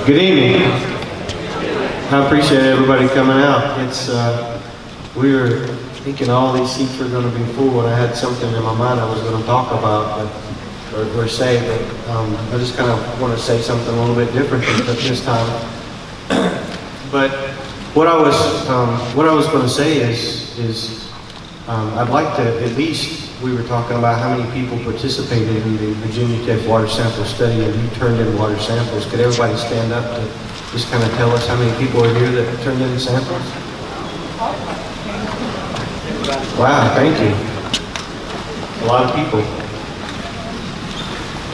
Good evening. I appreciate everybody coming out. It's we were thinking all these seats were going to be full, and I had something in my mind I was going to talk about, or say, but I just kind of want to say something a little bit different this time. But what I was going to say is I'd like to at least. We were talking about how many people participated in the Virginia Tech water sample study and who turned in water samples. Could everybody stand up to just kind of tell us how many people are here that turned in samples? Wow, thank you. A lot of people.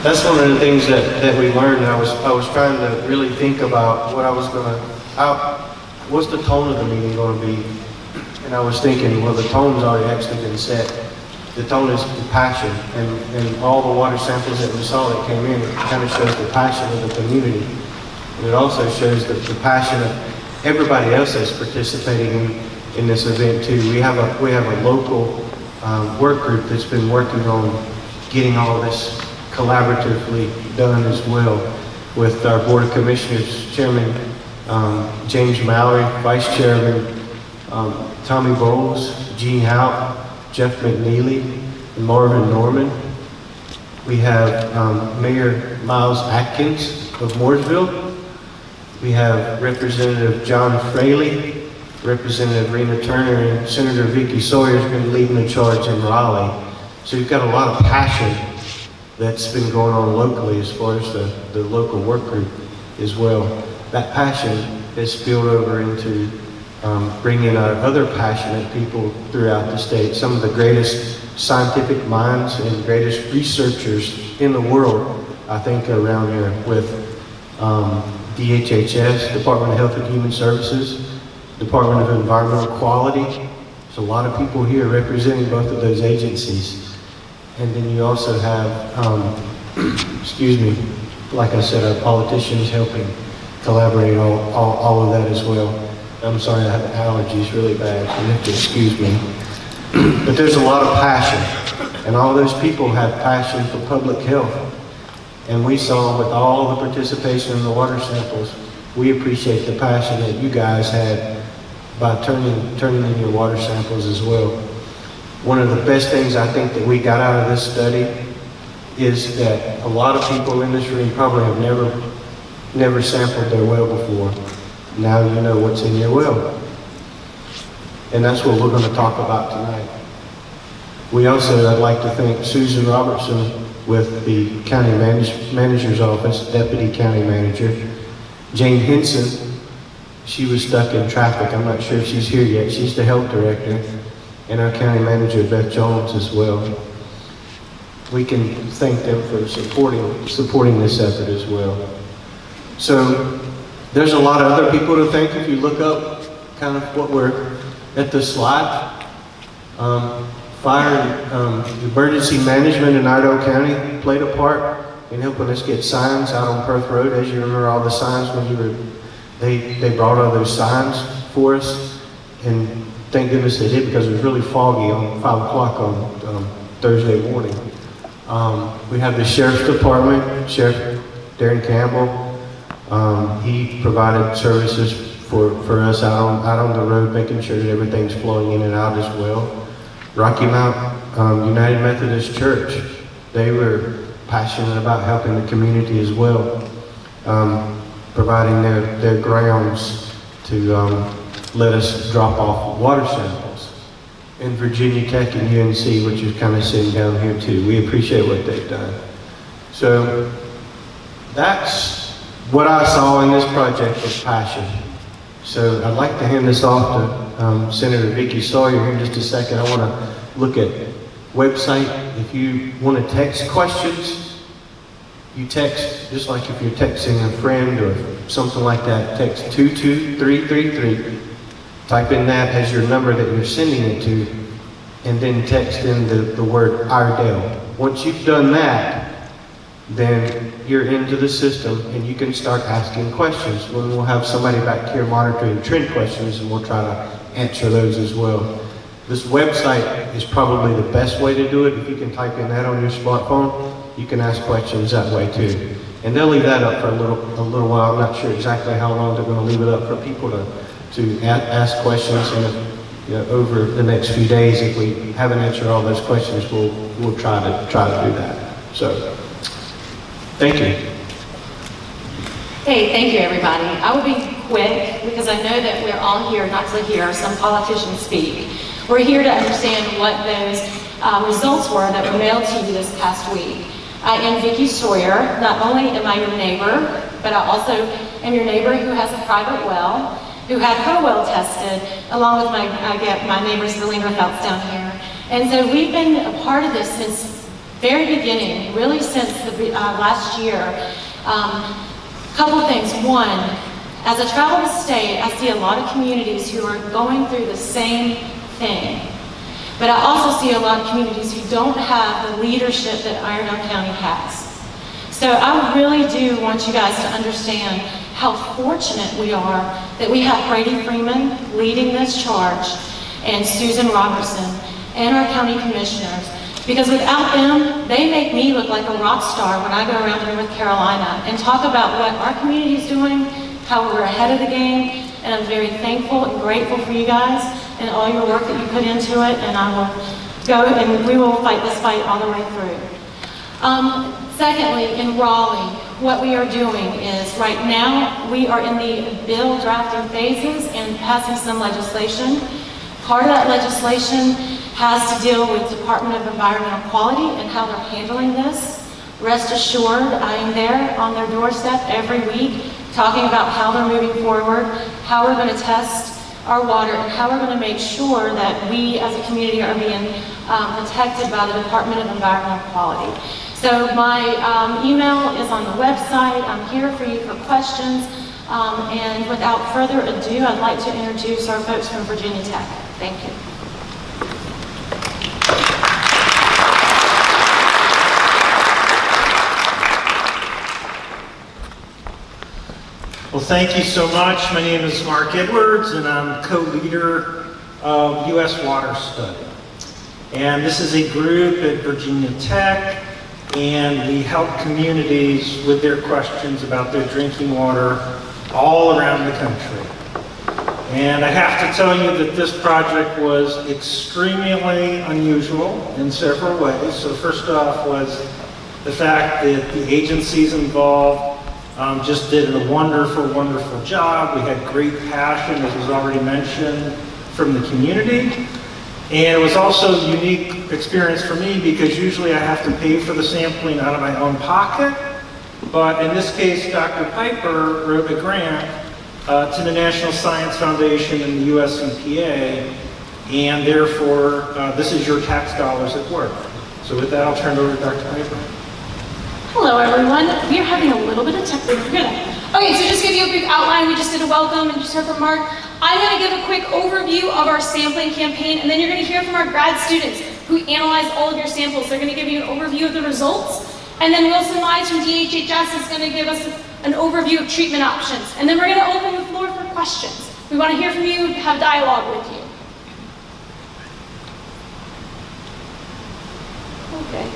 That's one of the things that we learned. I was trying to really think about what I was going to, what's the tone of the meeting going to be? And I was thinking, well, the tone's already actually been set. The tone is the passion, and all the water samples that we saw that came in, it kind of shows the passion of the community. And it also shows the passion of everybody else that's participating in this event too. We have a local work group that's been working on getting all of this collaboratively done as well, with our Board of Commissioners Chairman James Mallory, Vice Chairman Tommy Bowles, Gene Hout, Jeff McNeely, and Marvin Norman. We have Mayor Miles Atkins of Mooresville. We have Representative John Fraley, Representative Rena Turner, and Senator Vicki Sawyer has been leading the charge in Raleigh. So we've got a lot of passion that's been going on locally as far as the local work group as well. That passion has spilled over into bringing our other passionate people throughout the state. Some of the greatest scientific minds and greatest researchers in the world, I think, are around here with DHHS, Department of Health and Human Services, Department of Environmental Quality. There's a lot of people here representing both of those agencies. And then you also have, excuse me, like I said, our politicians helping collaborate all of that as well. I'm sorry, I have allergies really bad, so you have to excuse me. But there's a lot of passion, and all those people have passion for public health. And we saw with all the participation in the water samples, we appreciate the passion that you guys had by turning in your water samples as well. One of the best things I think that we got out of this study is that a lot of people in this room probably have never sampled their well before. Now you know what's in your well. And that's what we're going to talk about tonight. I'd like to thank Susan Robertson with the County Manager's Office, Deputy County Manager. Jane Henson, she was stuck in traffic. I'm not sure if she's here yet. She's the Health Director. And our County Manager, Beth Jones, as well. We can thank them for supporting this effort as well. So, there's a lot of other people to thank if you look up kind of what we're at the slide. Fire and emergency management in Iredell County played a part in helping us get signs out on Perth Road. As you remember, all the signs they brought all those signs for us, and thank goodness they did, because it was really foggy on 5 o'clock on Thursday morning. We have the Sheriff's Department, Sheriff Darren Campbell. He provided services for us out on the road, making sure that everything's flowing in and out as well. Rocky Mount United Methodist Church, they were passionate about helping the community as well, providing their grounds to let us drop off water samples. And Virginia Tech and UNC, which is kind of sitting down here too. We appreciate what they've done. So that's what I saw in this project was passion. So I'd like to hand this off to Senator Vicki Sawyer here in just a second. I want to look at website. If you want to text questions, you text, just like if you're texting a friend or something like that, text 22333. Type in that as your number that you're sending it to, and then text in the word Iredell. Once you've done that, then you're into the system and you can start asking questions. We'll have somebody back here monitoring trend questions, and we'll try to answer those as well. This website is probably the best way to do it. If you can type in that on your smartphone, you can ask questions that way too. And they'll leave that up for a little while. I'm not sure exactly how long they're going to leave it up for people to ask questions. And over the next few days, if we haven't answered all those questions, we'll try to do that. So, thank you. Hey, thank you, everybody. I will be quick because I know that we're all here not to hear some politicians speak. We're here to understand what those results were that were mailed to you this past week. I am Vicki Sawyer. Not only am I your neighbor, but I also am your neighbor who has a private well, who had her well tested, along with my neighbors, the Linger Felts down here. And so we've been a part of this since very beginning, really since the last year. Couple things. One, as I travel the state, I see a lot of communities who are going through the same thing. But I also see a lot of communities who don't have the leadership that Iredell County has. So I really do want you guys to understand how fortunate we are that we have Brady Freeman leading this charge, and Susan Robertson, and our county commissioners. Because without them, they make me look like a rock star when I go around to North Carolina and talk about what our community is doing, how we're ahead of the game, and I'm very thankful and grateful for you guys and all your work that you put into it, and I will go and we will fight this fight all the way through. Secondly, in Raleigh, what we are doing is right now we are in the bill drafting phases and passing some legislation. Part of that legislation has to deal with Department of Environmental Quality and how they're handling this. Rest assured, I am there on their doorstep every week talking about how they're moving forward, how we're going to test our water, and how we're going to make sure that we as a community are being protected by the Department of Environmental Quality. So my email is on the website. I'm here for you for questions. And without further ado, I'd like to introduce our folks from Virginia Tech. Thank you. Well, thank you so much. My name is Mark Edwards, and I'm co-leader of U.S. Water Study. And this is a group at Virginia Tech, and we help communities with their questions about their drinking water all around the country. And I have to tell you that this project was extremely unusual in several ways. So first off was the fact that the agencies involved just did a wonderful, wonderful job. We had great passion, as was already mentioned, from the community. And it was also a unique experience for me because usually I have to pay for the sampling out of my own pocket. But in this case, Dr. Piper wrote a grant to the National Science Foundation and the US EPA, and therefore this is your tax dollars at work. So with that, I'll turn it over to Dr. Piper. Hello everyone. We are having a little bit of technical difficulty. Okay, so just give you a brief outline. We just did a welcome and just heard from Mark. I'm going to give a quick overview of our sampling campaign, and then you're going to hear from our grad students who analyzed all of your samples. They're going to give you an overview of the results, and then Wilson Wise from DHHS is going to give us an overview of treatment options. And then we're going to open the floor for questions. We want to hear from you, have dialogue with you. Okay.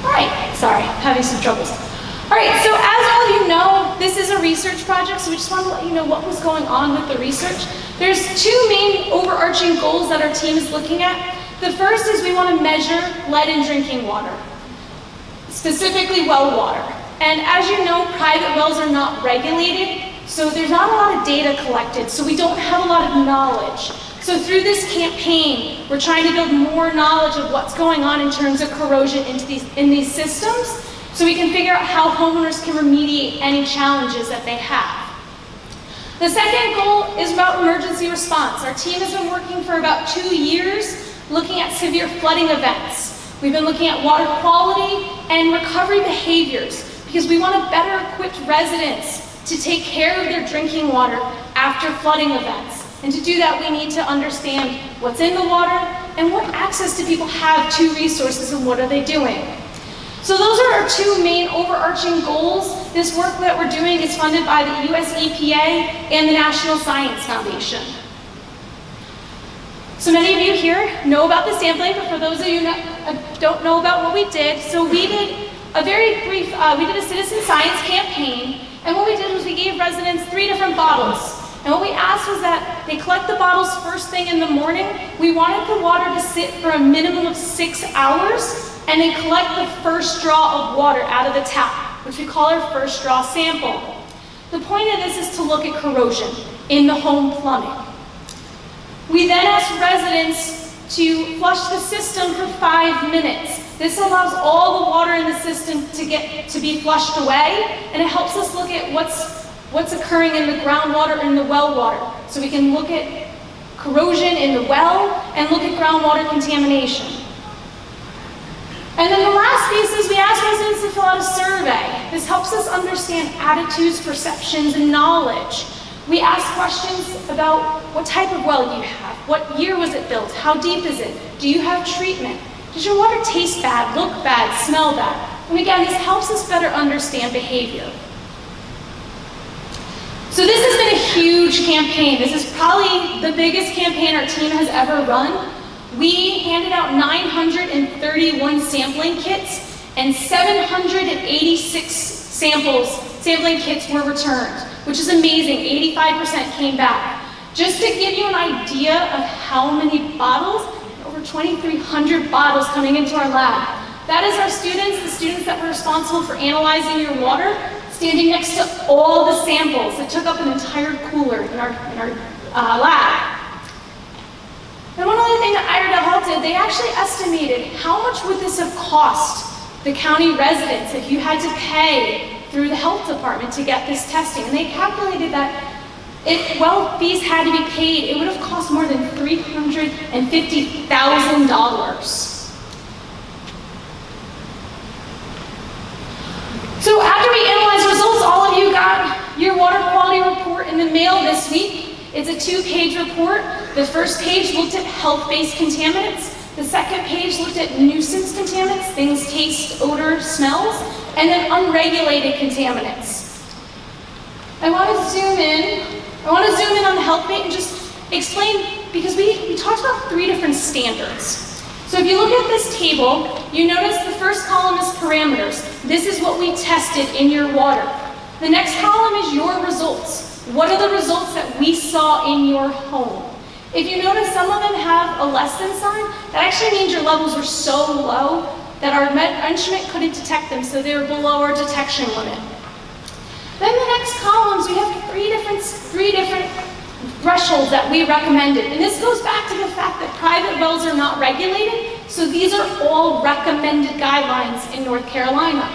All right, sorry, having some troubles. All right, so as all of you know, this is a research project, so we just want to let you know what was going on with the research. There's two main overarching goals that our team is looking at. The first is we want to measure lead in drinking water, specifically well water. And as you know, private wells are not regulated, so there's not a lot of data collected, so we don't have a lot of knowledge. So through this campaign, we're trying to build more knowledge of what's going on in terms of corrosion in these systems, so we can figure out how homeowners can remediate any challenges that they have. The second goal is about emergency response. Our team has been working for about 2 years looking at severe flooding events. We've been looking at water quality and recovery behaviors because we want to better equip residents to take care of their drinking water after flooding events. And to do that, we need to understand what's in the water and what access do people have to resources and what are they doing. So those are our two main overarching goals. This work that we're doing is funded by the US EPA and the National Science Foundation. So many of you here know about the sampling, but for those of you who don't know about what we did, so we did a very brief, we did a citizen science campaign, and what we did was we gave residents 3 different bottles. And what we asked was that they collect the bottles first thing in the morning. We wanted the water to sit for a minimum of 6 hours, and they collect the first draw of water out of the tap, which we call our first draw sample. The point of this is to look at corrosion in the home plumbing. We then asked residents to flush the system for 5 minutes. This allows all the water in the system to be flushed away, and it helps us look at what's occurring in the groundwater and the well water. So we can look at corrosion in the well and look at groundwater contamination. And then the last piece is we ask residents to fill out a survey. This helps us understand attitudes, perceptions, and knowledge. We ask questions about what type of well you have, what year was it built, how deep is it, do you have treatment, does your water taste bad, look bad, smell bad? And again, this helps us better understand behavior. So this has been a huge campaign. This is probably the biggest campaign our team has ever run. We handed out 931 sampling kits, and 786 sampling kits were returned, which is amazing. 85% came back. Just to give you an idea of how many bottles, over 2,300 bottles coming into our lab. That is our students, the students that were responsible for analyzing your water, standing next to all the samples that took up an entire cooler in our lab. And one other thing that Iredell Health did, they actually estimated how much would this have cost the county residents if you had to pay through the health department to get this testing. And they calculated that if well fees had to be paid, it would have cost more than $350,000. So after we analyzed results, all of you got your water quality report in the mail this week. It's a 2-page report. The first page looked at health-based contaminants. The second page looked at nuisance contaminants, things taste, odor, smells, and then unregulated contaminants. I want to zoom in on the health bait and just explain, because we talked about 3 different standards. So if you look at this table, you notice the first column is parameters. This is what we tested in your water. The next column is your results. What are the results that we saw in your home? If you notice, some of them have a less than sign. That actually means your levels were so low that our instrument couldn't detect them, so they were below our detection limit. Then the next columns, we have three different thresholds that we recommended. And this goes back to the fact that private wells are not regulated, so these are all recommended guidelines in North Carolina.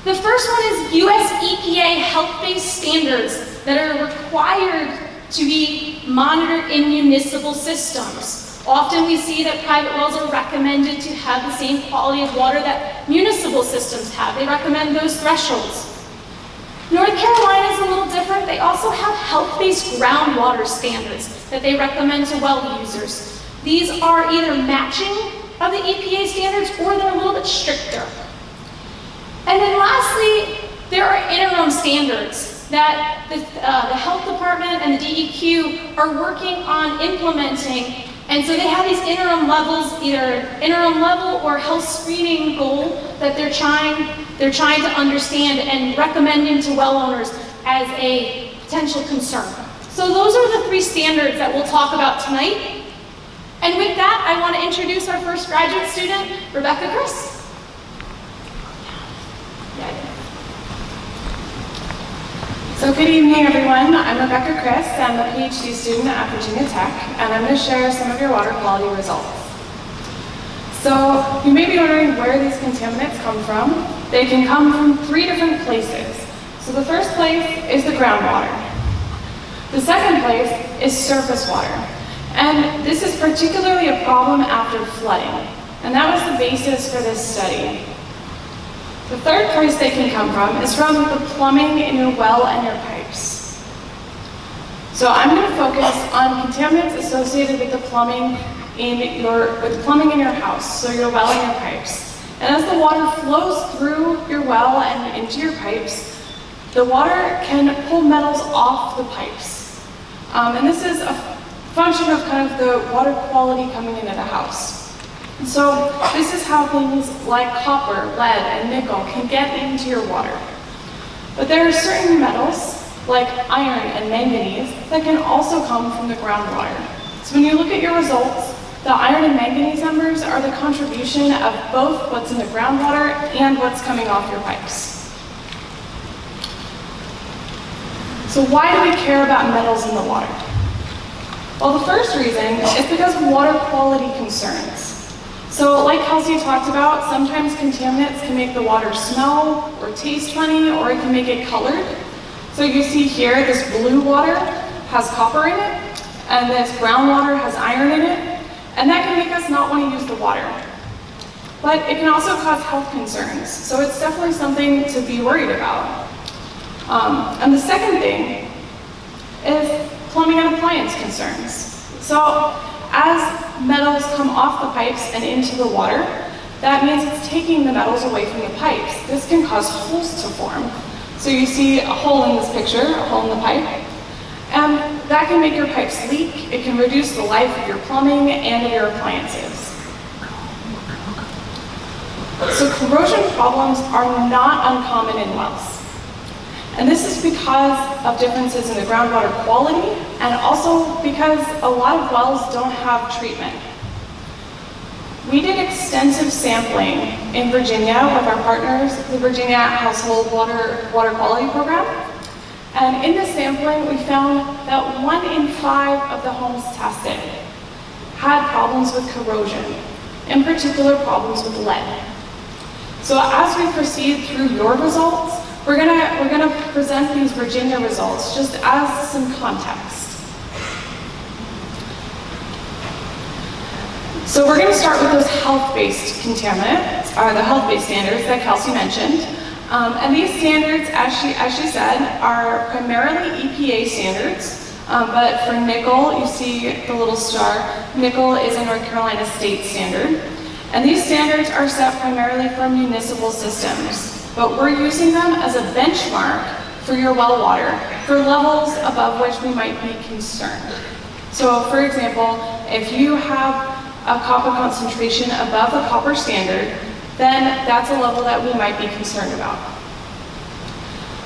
The first one is US EPA health-based standards that are required to be monitored in municipal systems. Often we see that private wells are recommended to have the same quality of water that municipal systems have. They recommend those thresholds. North Carolina is a little different. They also have health-based groundwater standards that they recommend to well users. These are either matching of the EPA standards or they're a little bit stricter. And then lastly, there are interim standards that the health department and the DEQ are working on implementing. And so they have these interim levels, either interim level or health screening goal that they're trying to understand and recommending to well owners as a potential concern. So those are the 3 standards that we'll talk about tonight. And with that, I want to introduce our first graduate student, Rebecca Chris. So good evening, everyone. I'm Rebecca Chris. I'm a PhD student at Virginia Tech, and I'm going to share some of your water quality results. So you may be wondering where these contaminants come from. They can come from 3 different places. So the first place is the groundwater. The second place is surface water. And this is particularly a problem after flooding. And that was the basis for this study. The third place they can come from is from the plumbing in your well and your pipes. So I'm going to focus on contaminants associated with the plumbing in your house, so your well and your pipes. And as the water flows through your well and into your pipes, the water can pull metals off the pipes. And this is a function of kind of the water quality coming into the house. So this is how things like copper, lead, and nickel can get into your water. But there are certain metals, like iron and manganese, that can also come from the groundwater. So when you look at your results, the iron and manganese numbers are the contribution of both what's in the groundwater and what's coming off your pipes. So why do we care about metals in the water? Well, the first reason is because of water quality concerns. So like Kelsey talked about, sometimes contaminants can make the water smell or taste funny, or it can make it colored. So you see here, this blue water has copper in it, and this brown water has iron in it, and that can make us not want to use the water. But it can also cause health concerns, so it's definitely something to be worried about. And the second thing is plumbing and appliance concerns. So as metals come off the pipes and into the water, that means it's taking the metals away from the pipes. This can cause holes to form. So you see a hole in this picture, a hole in the pipe, and that can make your pipes leak. It can reduce the life of your plumbing and of your appliances. So corrosion problems are not uncommon in wells. And this is because of differences in the groundwater quality, and also because a lot of wells don't have treatment. We did extensive sampling in Virginia with our partners, the Virginia Household Water Quality Program. And in this sampling, we found that 1 in 5 of the homes tested had problems with corrosion, in particular problems with lead. So as we proceed through your results, we're gonna present these Virginia results just as some context. So we're gonna start with those health-based contaminants, or the health-based standards that Kelsey mentioned. And these standards, as she said, are primarily EPA standards, but for nickel, you see the little star, nickel is a North Carolina state standard. And these standards are set primarily for municipal systems, but we're using them as a benchmark for your well water for levels above which we might be concerned. So for example, if you have a copper concentration above the copper standard, then that's a level that we might be concerned about.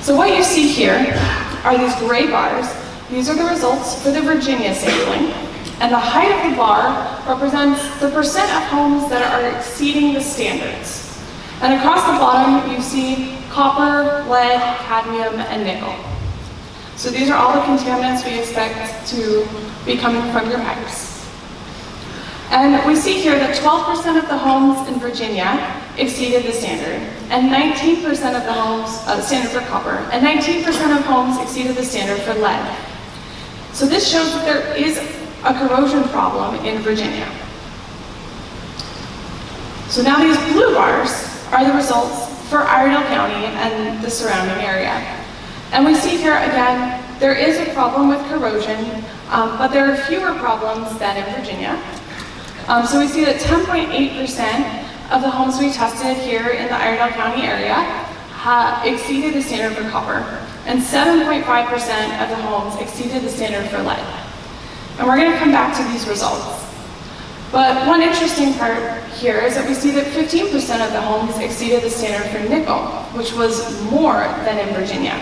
So what you see here are these gray bars. These are the results for the Virginia sampling. And the height of the bar represents the percent of homes that are exceeding the standards. And across the bottom, you see copper, lead, cadmium, and nickel. So these are all the contaminants we expect to be coming from your pipes. And we see here that 12% of the homes in Virginia exceeded the standard, and 19% of the homes, standard for copper, and 19% of homes exceeded the standard for lead. So this shows that there is a corrosion problem in Virginia. So now these blue bars are the results for Iredell County and the surrounding area. And we see here again, there is a problem with corrosion, but there are fewer problems than in Virginia. So we see that 10.8% of the homes we tested here in the Iredell County area exceeded the standard for copper, and 7.5% of the homes exceeded the standard for lead. And we're going to come back to these results. But one interesting part here is that we see that 15% of the homes exceeded the standard for nickel, which was more than in Virginia.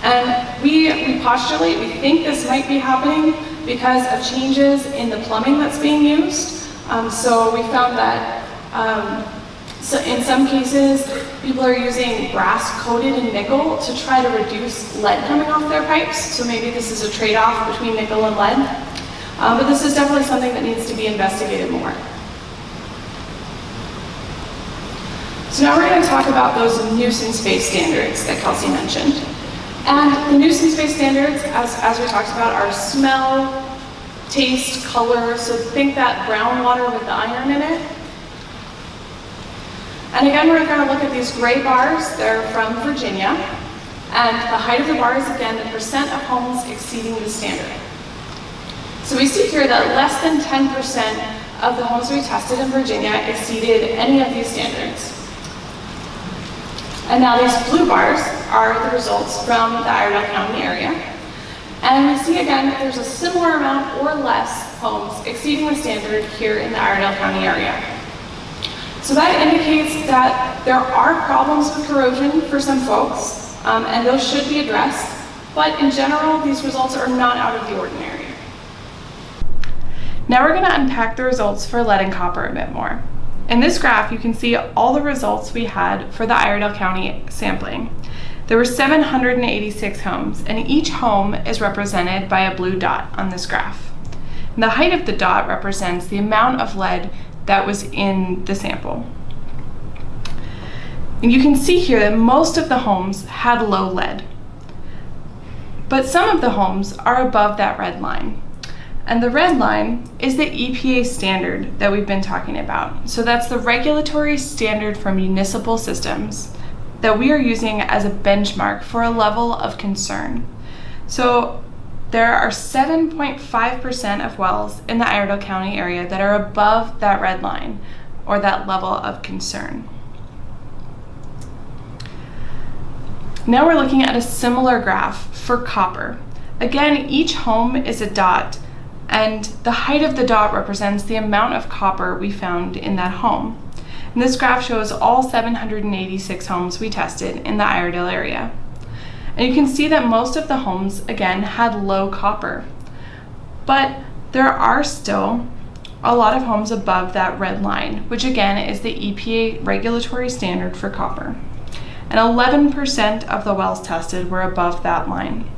And we postulate, we think this might be happening because of changes in the plumbing that's being used. So we found that so in some cases, people are using brass coated in nickel to try to reduce lead coming off their pipes. So maybe this is a trade-off between nickel and lead. But this is definitely something that needs to be investigated more. So now we're going to talk about those nuisance-based standards that Kelsey mentioned. And the nuisance-based standards, as we talked about, are smell, taste, color. So think that brown water with the iron in it. And again, we're going to look at these gray bars. They're from Virginia. And the height of the bar is, again, the percent of homes exceeding the standard. So we see here that less than 10% of the homes we tested in Virginia exceeded any of these standards. And now these blue bars are the results from the Iredell County area. And we see again that there's a similar amount or less homes exceeding the standard here in the Iredell County area. So that indicates that there are problems with corrosion for some folks, and those should be addressed, but in general, these results are not out of the ordinary. Now we're going to unpack the results for lead and copper a bit more. In this graph, you can see all the results we had for the Iredell County sampling. There were 786 homes, and each home is represented by a blue dot on this graph. And the height of the dot represents the amount of lead that was in the sample. And you can see here that most of the homes had low lead, but some of the homes are above that red line. And the red line is the EPA standard that we've been talking about. So that's the regulatory standard for municipal systems that we are using as a benchmark for a level of concern. So there are 7.5% of wells in the Iredell County area that are above that red line, or that level of concern. Now we're looking at a similar graph for copper. Again, each home is a dot, and the height of the dot represents the amount of copper we found in that home. And this graph shows all 786 homes we tested in the Iredell area. And you can see that most of the homes, again, had low copper. But there are still a lot of homes above that red line, which again is the EPA regulatory standard for copper. And 11% of the wells tested were above that line.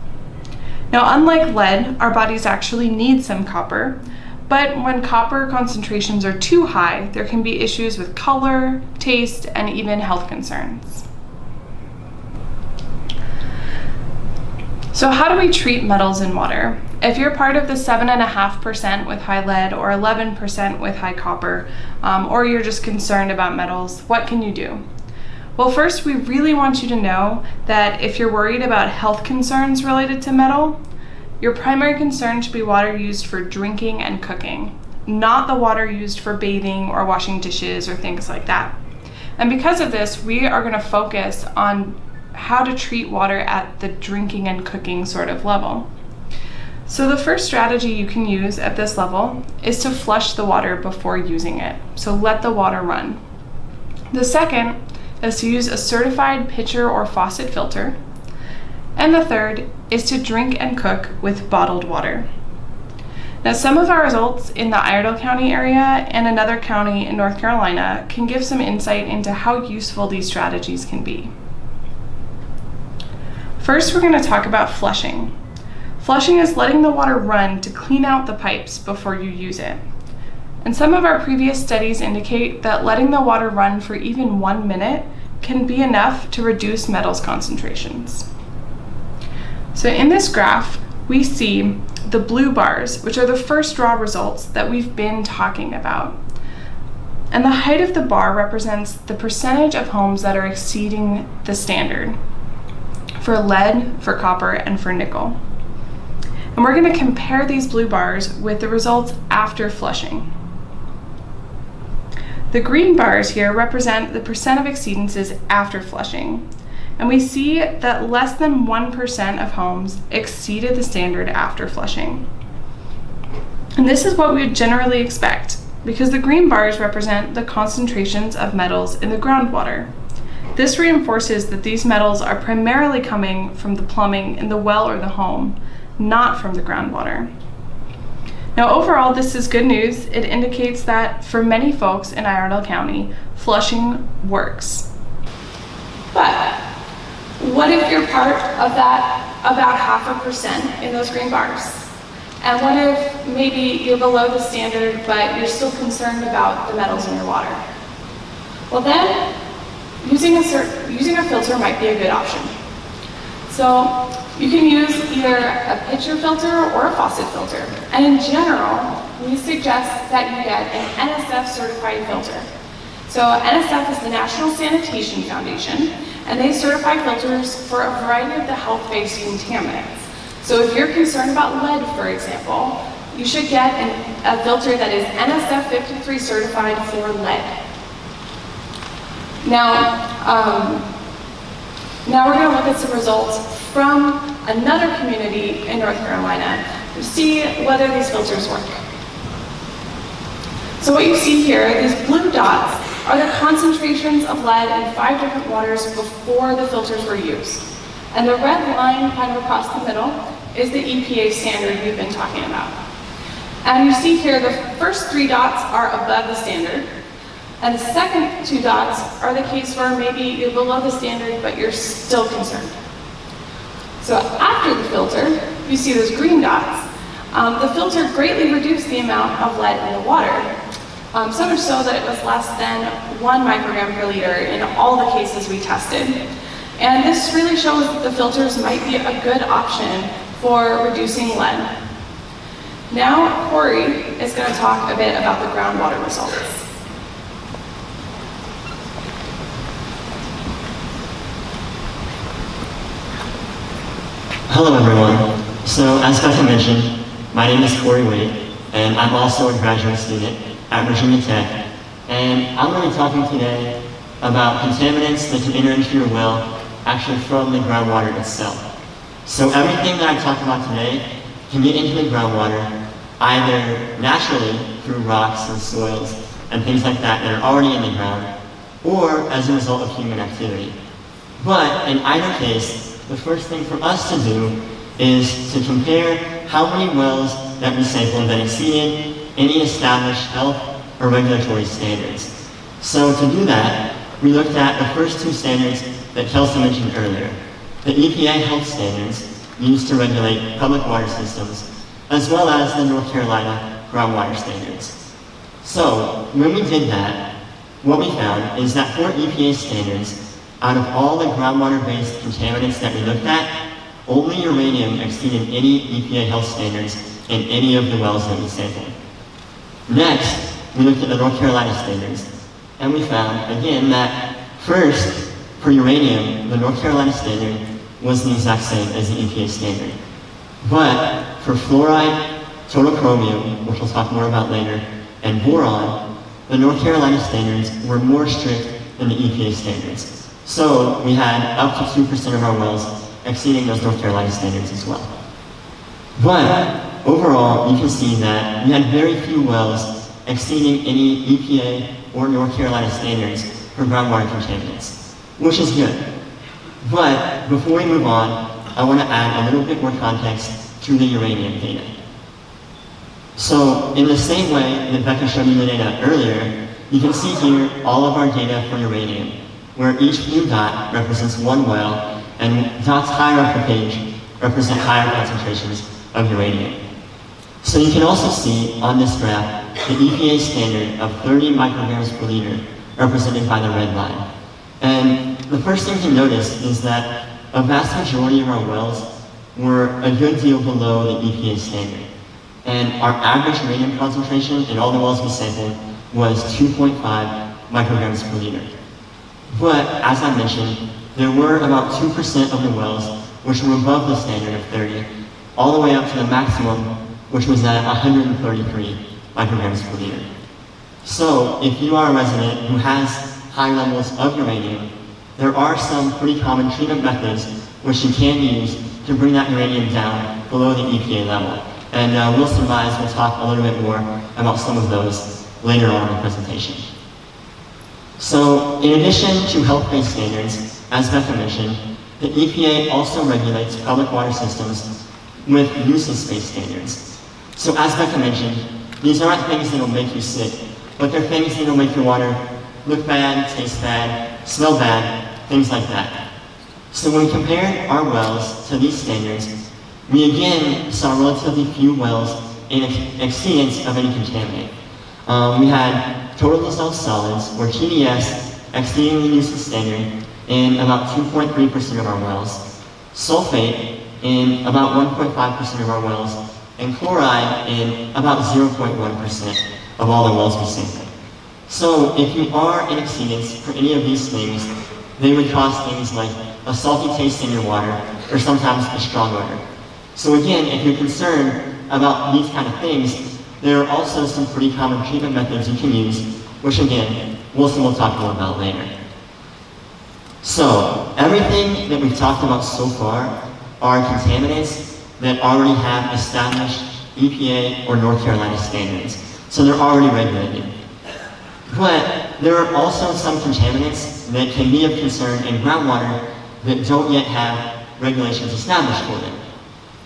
Now, unlike lead, our bodies actually need some copper, but when copper concentrations are too high, there can be issues with color, taste, and even health concerns. So how do we treat metals in water? If you're part of the 7.5% with high lead or 11% with high copper, or you're just concerned about metals, what can you do? Well, first, we really want you to know that if you're worried about health concerns related to metal, your primary concern should be water used for drinking and cooking, not the water used for bathing or washing dishes or things like that. And because of this, we are going to focus on how to treat water at the drinking and cooking sort of level. So the first strategy you can use at this level is to flush the water before using it. So let the water run. The second is to use a certified pitcher or faucet filter. And the third is to drink and cook with bottled water. Now, some of our results in the Iredell County area and another county in North Carolina can give some insight into how useful these strategies can be. First, we're going to talk about flushing. Flushing is letting the water run to clean out the pipes before you use it. And some of our previous studies indicate that letting the water run for even 1 minute can be enough to reduce metals concentrations. So in this graph, we see the blue bars, which are the first raw results that we've been talking about. And the height of the bar represents the percentage of homes that are exceeding the standard for lead, for copper, and for nickel. And we're going to compare these blue bars with the results after flushing. The green bars here represent the percent of exceedances after flushing. And we see that less than 1% of homes exceeded the standard after flushing. And this is what we would generally expect, because the green bars represent the concentrations of metals in the groundwater. This reinforces that these metals are primarily coming from the plumbing in the well or the home, not from the groundwater. Now, overall, this is good news. It indicates that for many folks in Iredell County, flushing works. But what if you're part of that about 0.5% in those green bars? And what if maybe you're below the standard, but you're still concerned about the metals in your water? Well, then, using a filter might be a good option. So you can use either a pitcher filter or a faucet filter. And in general, we suggest that you get an NSF certified filter. So NSF is the National Sanitation Foundation, and they certify filters for a variety of the health-based contaminants. So if you're concerned about lead, for example, you should get a filter that is NSF 53 certified for lead. Now we're going to look at some results from another community in North Carolina to see whether these filters work. So what you see here, these blue dots, are the concentrations of lead in 5 different waters before the filters were used. And the red line kind of across the middle is the EPA standard we've been talking about. And you see here the first 3 dots are above the standard, and the second 2 dots are the case where maybe you're below the standard but you're still concerned. So after the filter, you see those green dots. The filter greatly reduced the amount of lead in the water, so much so that it was less than 1 microgram per liter in all the cases we tested. And this really shows that the filters might be a good option for reducing lead. Now, Corey is going to talk a bit about the groundwater results. Hello everyone. So as Becca mentioned, my name is Corey Wade, and I'm also a graduate student at Virginia Tech. And I'm going to be talking today about contaminants that can enter into your well actually from the groundwater itself. So everything that I talk about today can get into the groundwater either naturally through rocks and soils and things like that that are already in the ground, or as a result of human activity. But in either case, the first thing for us to do is to compare how many wells that we sampled that exceeded any established health or regulatory standards. So to do that, we looked at the first 2 standards that Kelsey mentioned earlier, the EPA health standards used to regulate public water systems, as well as the North Carolina groundwater standards. So when we did that, what we found is that for EPA standards, out of all the groundwater-based contaminants that we looked at, only uranium exceeded any EPA health standards in any of the wells that we sampled. Next, we looked at the North Carolina standards, and we found, again, that first, for uranium, the North Carolina standard was the exact same as the EPA standard. But for fluoride, total chromium, which we'll talk more about later, and boron, the North Carolina standards were more strict than the EPA standards. So we had up to 2% of our wells exceeding those North Carolina standards as well. But overall, you can see that we had very few wells exceeding any EPA or North Carolina standards for groundwater contaminants, which is good. But before we move on, I want to add a little bit more context to the uranium data. So in the same way that Becca showed you the data earlier, you can see here all of our data for uranium, where each blue dot represents 1 well, and dots higher up the page represent higher concentrations of uranium. So you can also see on this graph the EPA standard of 30 micrograms per liter represented by the red line. And the first thing to notice is that a vast majority of our wells were a good deal below the EPA standard. And our average uranium concentration in all the wells we sampled was 2.5 micrograms per liter. But, as I mentioned, there were about 2% of the wells which were above the standard of 30, all the way up to the maximum, which was at 133 micrograms per liter. So, if you are a resident who has high levels of uranium, there are some pretty common treatment methods which you can use to bring that uranium down below the EPA level. And Wilson Mize will talk a little bit more about some of those later on in the presentation. So, in addition to health-based standards, as Becca mentioned, the EPA also regulates public water systems with nuisance-based standards. So, as Becca mentioned, these aren't things that will make you sick, but they're things that will make your water look bad, taste bad, smell bad, things like that. So when we compared our wells to these standards, we again saw relatively few wells in exceedance of any contaminant. We had total dissolved solids, or TDS, exceeding the nuisance standard in about 2.3% of our wells, sulfate in about 1.5% of our wells, and chloride in about 0.1% of all the wells we sampled. So if you are in exceedance for any of these things, they would cause things like a salty taste in your water, or sometimes a strong odor. So again, if you're concerned about these kind of things, there are also some pretty common treatment methods you can use, which again, Wilson will talk more about later. So, everything that we've talked about so far are contaminants that already have established EPA or North Carolina standards. So they're already regulated. But there are also some contaminants that can be of concern in groundwater that don't yet have regulations established for them.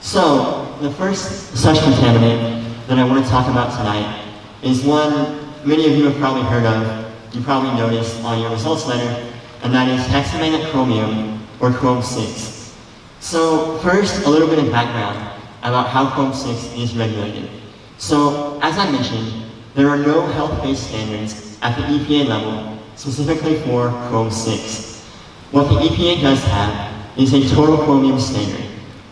So the first such contaminant that I want to talk about tonight is one many of you have probably heard of, you probably noticed on your results letter, and that is hexavalent chromium, or Chrome 6. So first, a little bit of background about how Chrome 6 is regulated. So as I mentioned, there are no health-based standards at the EPA level specifically for Chrome 6. What the EPA does have is a total chromium standard.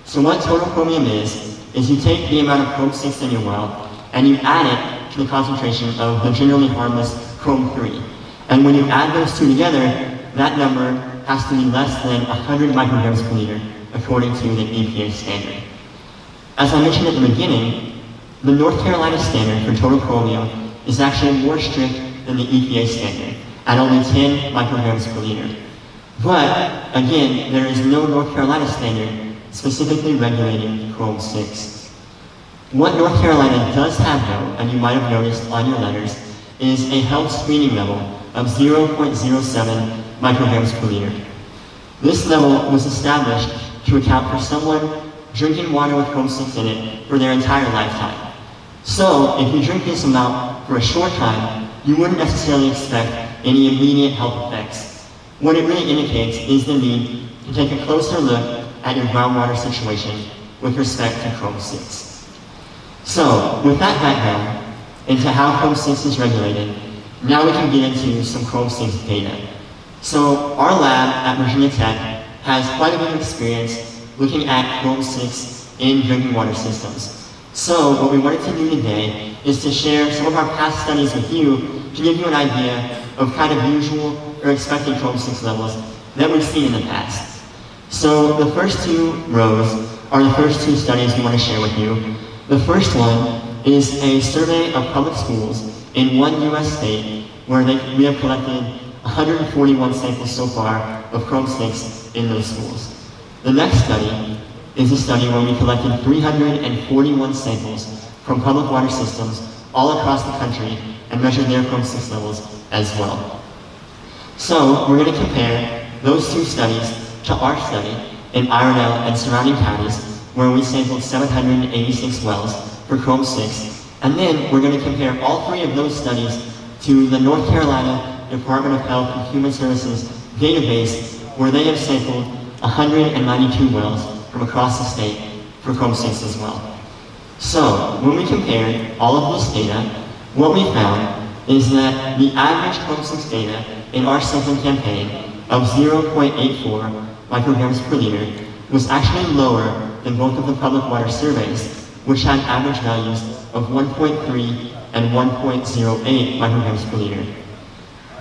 So what total chromium is you take the amount of Chrome 6 in your well and you add it to the concentration of the generally harmless Chrome 3. And when you add those two together, that number has to be less than 100 micrograms per liter according to the EPA standard. As I mentioned at the beginning, the North Carolina standard for total chromium is actually more strict than the EPA standard at only 10 micrograms per liter. But again, there is no North Carolina standard specifically regulating Chrome 6. What North Carolina does have though, and you might have noticed on your letters, is a health screening level of 0.07 micrograms per liter. This level was established to account for someone drinking water with Chrome 6 in it for their entire lifetime. So if you drink this amount for a short time, you wouldn't necessarily expect any immediate health effects. What it really indicates is the need to take a closer look at your groundwater situation with respect to Chrome 6. So, with that background into how Chrome 6 is regulated, now we can get into some Chrome 6 data. So, our lab at Virginia Tech has quite a bit of experience looking at Chrome 6 in drinking water systems. So, what we wanted to do today is to share some of our past studies with you to give you an idea of kind of usual or expected Chrome 6 levels that we've seen in the past. So, the first two rows are the first two studies we want to share with you. The first one is a survey of public schools in one U.S. state where we have collected 141 samples so far of Chrome 6 in those schools. The next study is a study where we collected 341 samples from public water systems all across the country and measured their Chrome 6 levels as well. So we're going to compare those two studies to our study in Iredell and surrounding counties, where we sampled 786 wells for Chrome 6, and then we're going to compare all three of those studies to the North Carolina Department of Health and Human Services database, where they have sampled 192 wells from across the state for Chrome 6 as well. So, when we compared all of this data, what we found is that the average Chrome 6 data in our sampling campaign of 0.84 micrograms per liter was actually lower than both of the public water surveys, which had average values of 1.3 and 1.08 micrograms per liter.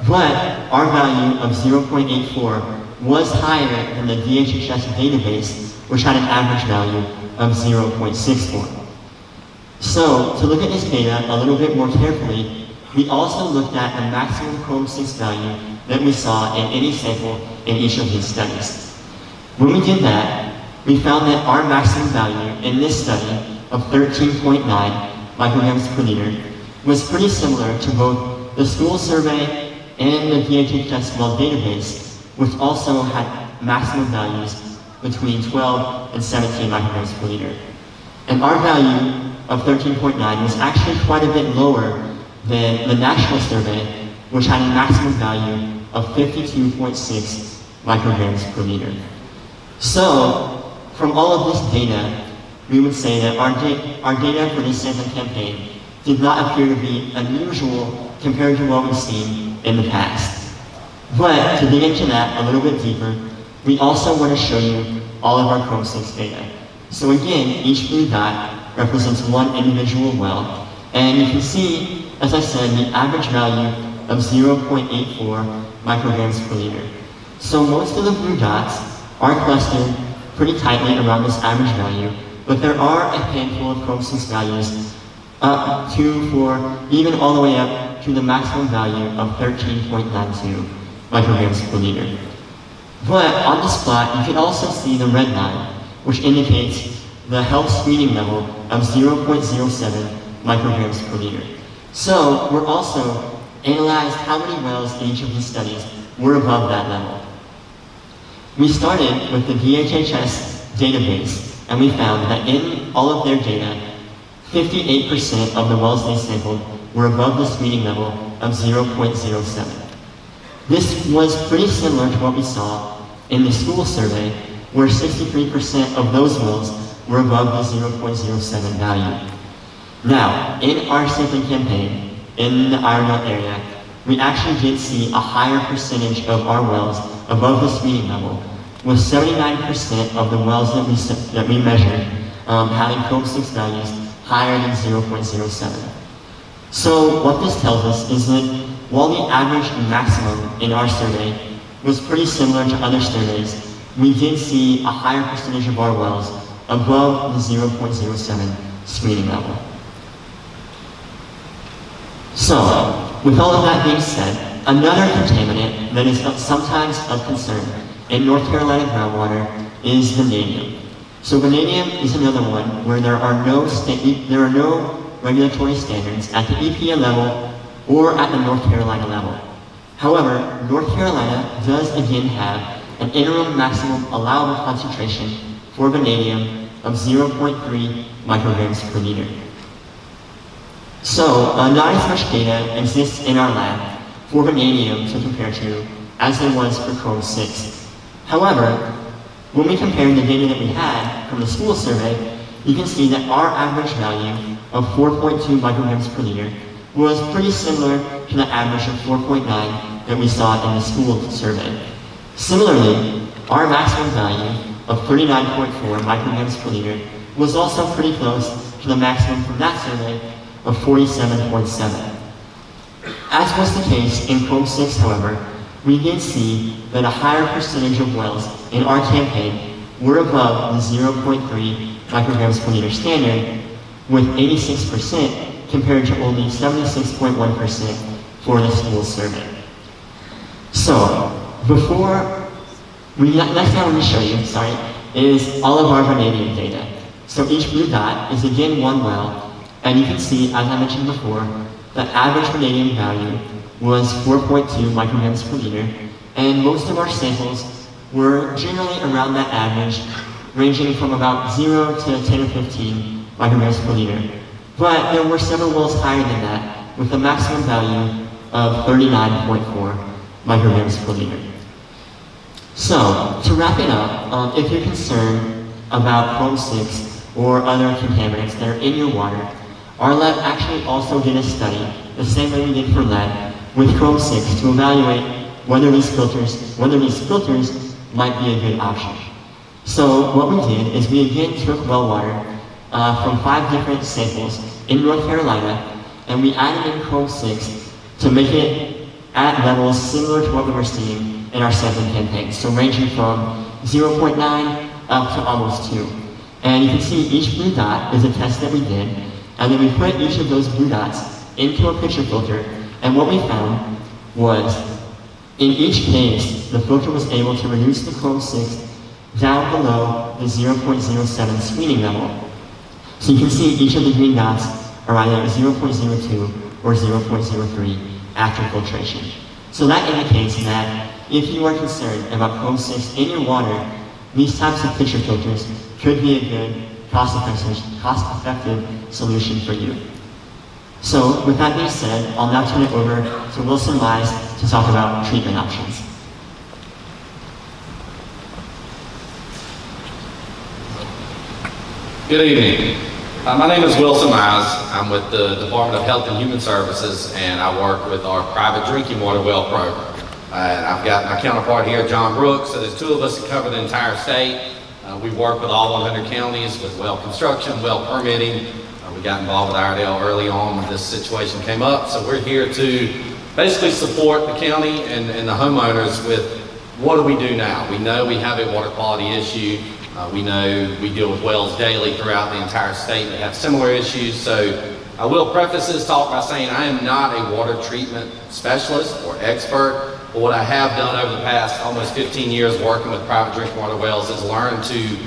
But our value of 0.84 was higher than the DHHS database, which had an average value of 0.64. So, to look at this data a little bit more carefully, we also looked at the maximum Chrome 6 value that we saw in any sample in each of these studies. When we did that, we found that our maximum value in this study of 13.9 micrograms per liter was pretty similar to both the school survey and the DHHS well database, which also had maximum values between 12 and 17 micrograms per liter. And our value of 13.9 was actually quite a bit lower than the national survey, which had a maximum value of 52.6 micrograms per liter. So, from all of this data, we would say that our data for this sampling campaign did not appear to be unusual compared to what we've seen in the past. But to dig into that a little bit deeper, we also want to show you all of our Chrome 6 data. So again, each blue dot represents one individual well, and you can see, as I said, the average value of 0.84 micrograms per liter. So most of the blue dots are clustered pretty tightly around this average value, but there are a handful of Chrome 6 values up to, for even all the way up to the maximum value of 13.92 micrograms per liter. But on this plot, you can also see the red line, which indicates the health screening level of 0.07 micrograms per liter. So we're also analyzed how many wells in each of these studies were above that level. We started with the VHHS database, and we found that in all of their data, 58% of the wells they sampled were above the screening level of 0.07. This was pretty similar to what we saw in the school survey, where 63% of those wells were above the 0.07 value. Now, in our sampling campaign, in the Iredell area, we actually did see a higher percentage of our wells above the screening level, with 79% of the wells that we measured having chrome 6 values higher than 0.07. So what this tells us is that while the average and maximum in our survey was pretty similar to other surveys, we did see a higher percentage of our wells above the 0.07 screening level. So, with all of that being said, another contaminant that is sometimes of concern in North Carolina groundwater is vanadium. So vanadium is another one where there are no regulatory standards at the EPA level or at the North Carolina level. However, North Carolina does again have an interim maximum allowable concentration for vanadium of 0.3 micrograms per liter. So, not as much data exists in our lab for vanadium to compare to as there was for chrome 6. However, when we compare the data that we had from the school survey, you can see that our average value of 4.2 micrograms per liter was pretty similar to the average of 4.9 that we saw in the school survey. Similarly, our maximum value of 39.4 micrograms per liter was also pretty close to the maximum from that survey of 47.7. As was the case in chrome 6, however, we did see that a higher percentage of wells in our campaign were above the 0.3 micrograms per liter standard, with 86% compared to only 76.1% for the school survey. So, next thing I want to show you, is all of our vanadium data. So each blue dot is again one well, and you can see, as I mentioned before, the average vanadium value was 4.2 micrograms per liter, and most of our samples were generally around that average, ranging from about 0 to 10 or 15 micrograms per liter. But there were several wells higher than that, with a maximum value of 39.4 micrograms per liter. So, to wrap it up, if you're concerned about chrome 6 or other contaminants that are in your water, our lab actually also did a study, the same way we did for lead, with chrome 6 to evaluate whether these filters might be a good option. So what we did is we again took well water from 5 different samples in North Carolina, and we added in chrome 6 to make it at levels similar to what we were seeing in our sampling campaign, so ranging from 0.9 up to almost 2. And you can see each blue dot is a test that we did, and then we put each of those blue dots into a pitcher filter, and what we found was, in each case, the filter was able to reduce the chrome 6 down below the 0.07 screening level. So you can see each of the green dots are either 0.02 or 0.03 after filtration. So that indicates that if you are concerned about chrome 6 in your water, these types of pitcher filters could be a good, cost-effective solution for you. So with that being said, I'll now turn it over to Wilson Mize to talk about treatment options. Good evening. My name is Wilson Mize. I'm with the Department of Health and Human Services, and I work with our private drinking water well program. And I've got my counterpart here, John Brooks, so there's 2 of us that cover the entire state. We work with all 100 counties with well construction, well permitting. We got involved with Iredell early on when this situation came up, so we're here to basically support the county and the homeowners with what do we do now? We know we have a water quality issue. We know we deal with wells daily throughout the entire state that have similar issues, so I will preface this talk by saying I am not a water treatment specialist or expert. But what I have done over the past almost 15 years working with private drinking water wells is learn to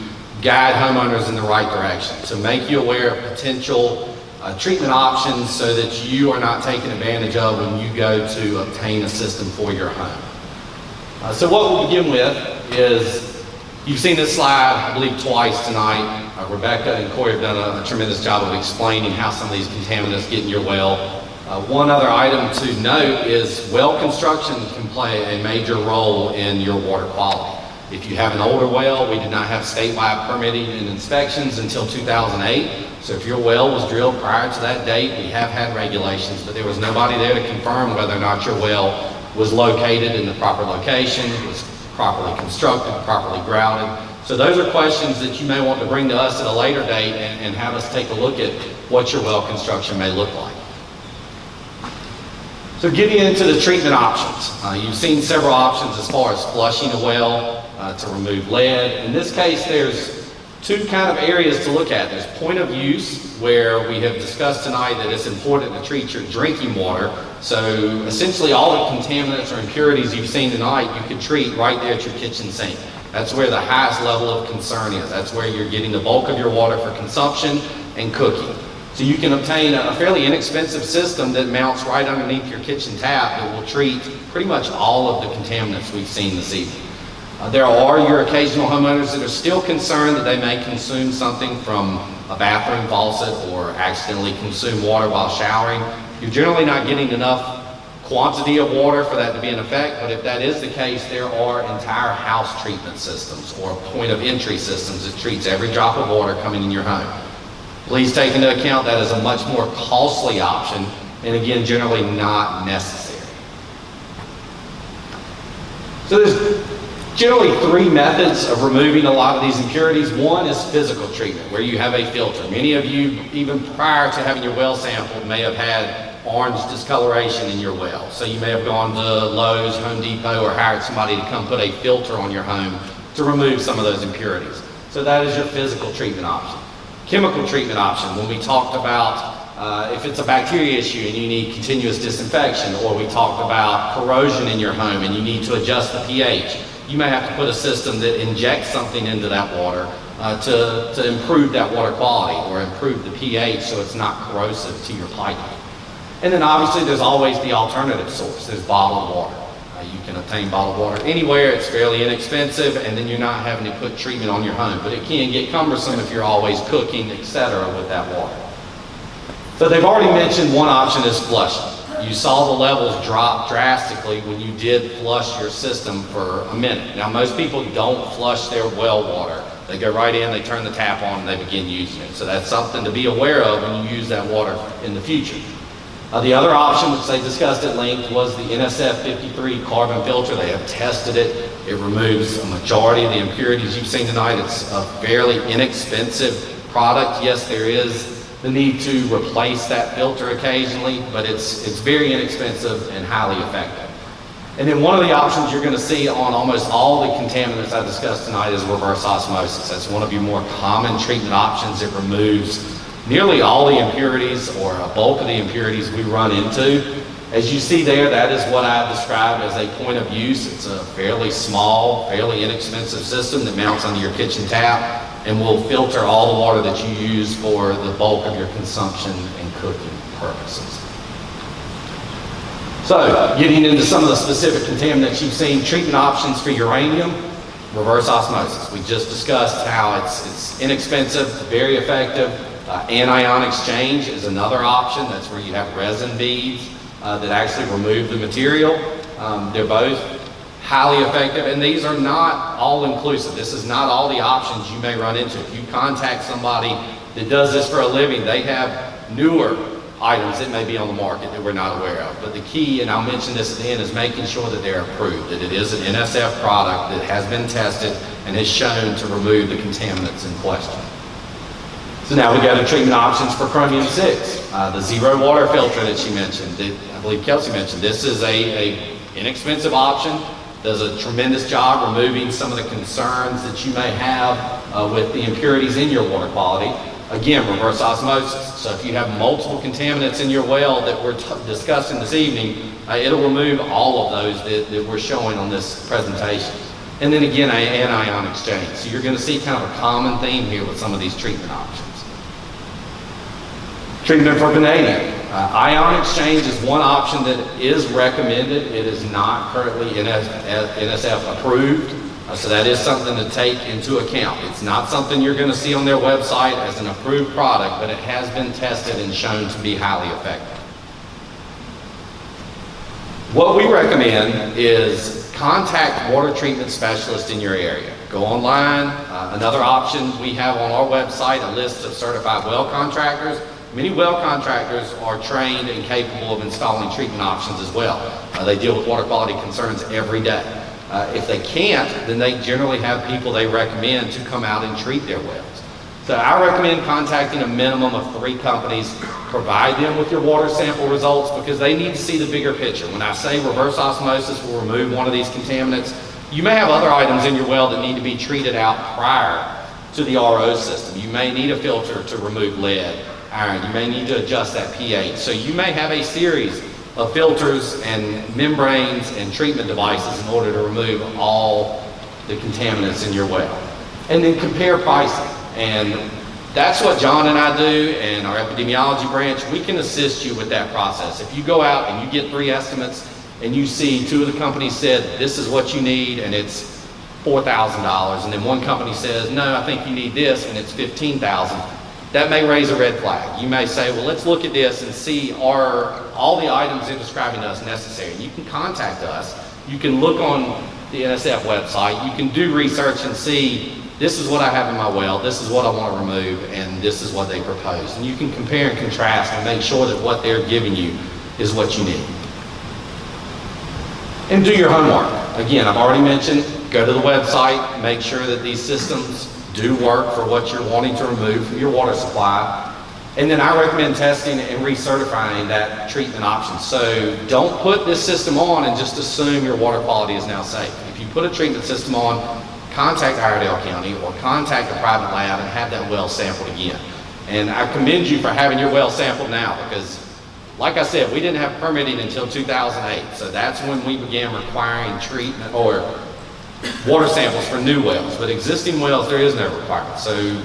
guide homeowners in the right direction. So make you aware of potential treatment options so that you are not taken advantage of when you go to obtain a system for your home. So what we'll begin with is, you've seen this slide, I believe, twice tonight. Rebecca and Corey have done a tremendous job of explaining how some of these contaminants get in your well. One other item to note is well construction can play a major role in your water quality. If you have an older well, we did not have statewide permitting and inspections until 2008. So if your well was drilled prior to that date, we have had regulations, but there was nobody there to confirm whether or not your well was located in the proper location, was properly constructed, properly grouted. So those are questions that you may want to bring to us at a later date and have us take a look at what your well construction may look like. So getting into the treatment options. You've seen several options as far as flushing a well to remove lead. In this case, there's two kind of areas to look at. There's point of use, where we have discussed tonight that it's important to treat your drinking water. So essentially all the contaminants or impurities you've seen tonight, you can treat right there at your kitchen sink. That's where the highest level of concern is. That's where you're getting the bulk of your water for consumption and cooking. So you can obtain a fairly inexpensive system that mounts right underneath your kitchen tap that will treat pretty much all of the contaminants we've seen this evening. There are your occasional homeowners that are still concerned that they may consume something from a bathroom faucet or accidentally consume water while showering. You're generally not getting enough quantity of water for that to be in effect, but if that is the case, there are entire house treatment systems or point of entry systems that treats every drop of water coming in your home. Please take into account that is a much more costly option, and again, generally not necessary. So there's generally three methods of removing a lot of these impurities. One is physical treatment, where you have a filter. Many of you, even prior to having your well sampled, may have had orange discoloration in your well. So you may have gone to Lowe's, Home Depot, or hired somebody to come put a filter on your home to remove some of those impurities. So that is your physical treatment option. Chemical treatment option, when we talked about if it's a bacteria issue and you need continuous disinfection, or we talked about corrosion in your home and you need to adjust the pH, you may have to put a system that injects something into that water to improve that water quality or improve the pH so it's not corrosive to your piping. And then obviously there's always the alternative source. There's bottled water. You can obtain bottled water anywhere. It's fairly inexpensive, and then you're not having to put treatment on your home. But it can get cumbersome if you're always cooking, etc. with that water. So they've already mentioned one option is flushing. You saw the levels drop drastically when you did flush your system for a minute. Now most people don't flush their well water. They go right in, they turn the tap on, and they begin using it. So that's something to be aware of when you use that water in the future. The other option, which they discussed at length, was the NSF 53 carbon filter. They have tested it. It removes a majority of the impurities you've seen tonight. It's a fairly inexpensive product. Yes, there is the need to replace that filter occasionally, but it's very inexpensive and highly effective. And then one of the options you're going to see on almost all the contaminants I discussed tonight is reverse osmosis. That's one of your more common treatment options. It removes nearly all the impurities, or a bulk of the impurities we run into. As you see there, that is what I described as a point of use. It's a fairly small, fairly inexpensive system that mounts under your kitchen tap and will filter all the water that you use for the bulk of your consumption and cooking purposes. So, getting into some of the specific contaminants you've seen, treatment options for uranium, reverse osmosis. We just discussed how it's inexpensive, very effective. Anion exchange is another option. That's where you have resin beads that actually remove the material. They're both highly effective, and these are not all-inclusive. This is not all the options you may run into. If you contact somebody that does this for a living, they have newer items that may be on the market that we're not aware of. But the key, and I'll mention this at the end, is making sure that they're approved, that it is an NSF product that has been tested and has shown to remove the contaminants in question. So now we got the treatment options for chromium-6. The zero water filter that she mentioned, that I believe Kelsey mentioned. This is a inexpensive option. Does a tremendous job removing some of the concerns that you may have with the impurities in your water quality. Again, reverse osmosis. So if you have multiple contaminants in your well that we're discussing this evening, it'll remove all of those that we're showing on this presentation. And then again, anion exchange. So you're going to see kind of a common theme here with some of these treatment options. Treatment for vanadium. Ion exchange is one option that is recommended. It is not currently NSF approved, so that is something to take into account. It's not something you're going to see on their website as an approved product, but it has been tested and shown to be highly effective. What we recommend is contact water treatment specialists in your area. Go online. Another option we have on our website, a list of certified well contractors. Many well contractors are trained and capable of installing treatment options as well. They deal with water quality concerns every day. If they can't, then they generally have people they recommend to come out and treat their wells. So I recommend contacting a minimum of 3 companies. Provide them with your water sample results because they need to see the bigger picture. When I say reverse osmosis will remove one of these contaminants, you may have other items in your well that need to be treated out prior to the RO system. You may need a filter to remove lead, iron. You may need to adjust that pH. So you may have a series of filters and membranes and treatment devices in order to remove all the contaminants in your well. And then compare pricing. And that's what John and I do, and our epidemiology branch. We can assist you with that process. If you go out and you get 3 estimates and you see 2 of the companies said this is what you need and it's $4,000, and then one company says no, I think you need this and it's $15,000, that may raise a red flag. You may say, well, let's look at this and see, are all the items they're describing to us necessary? You can contact us. You can look on the NSF website. You can do research and see, this is what I have in my well, this is what I want to remove, and this is what they propose. And you can compare and contrast and make sure that what they're giving you is what you need. And do your homework. Again, I've already mentioned, go to the website, make sure that these systems do work for what you're wanting to remove from your water supply. And then I recommend testing and recertifying that treatment option. So don't put this system on and just assume your water quality is now safe. If you put a treatment system on, contact Iredell County or contact a private lab and have that well sampled again. And I commend you for having your well sampled now because, like I said, we didn't have permitting until 2008. So that's when we began requiring treatment or water samples for new wells. But existing wells, there is no requirement. So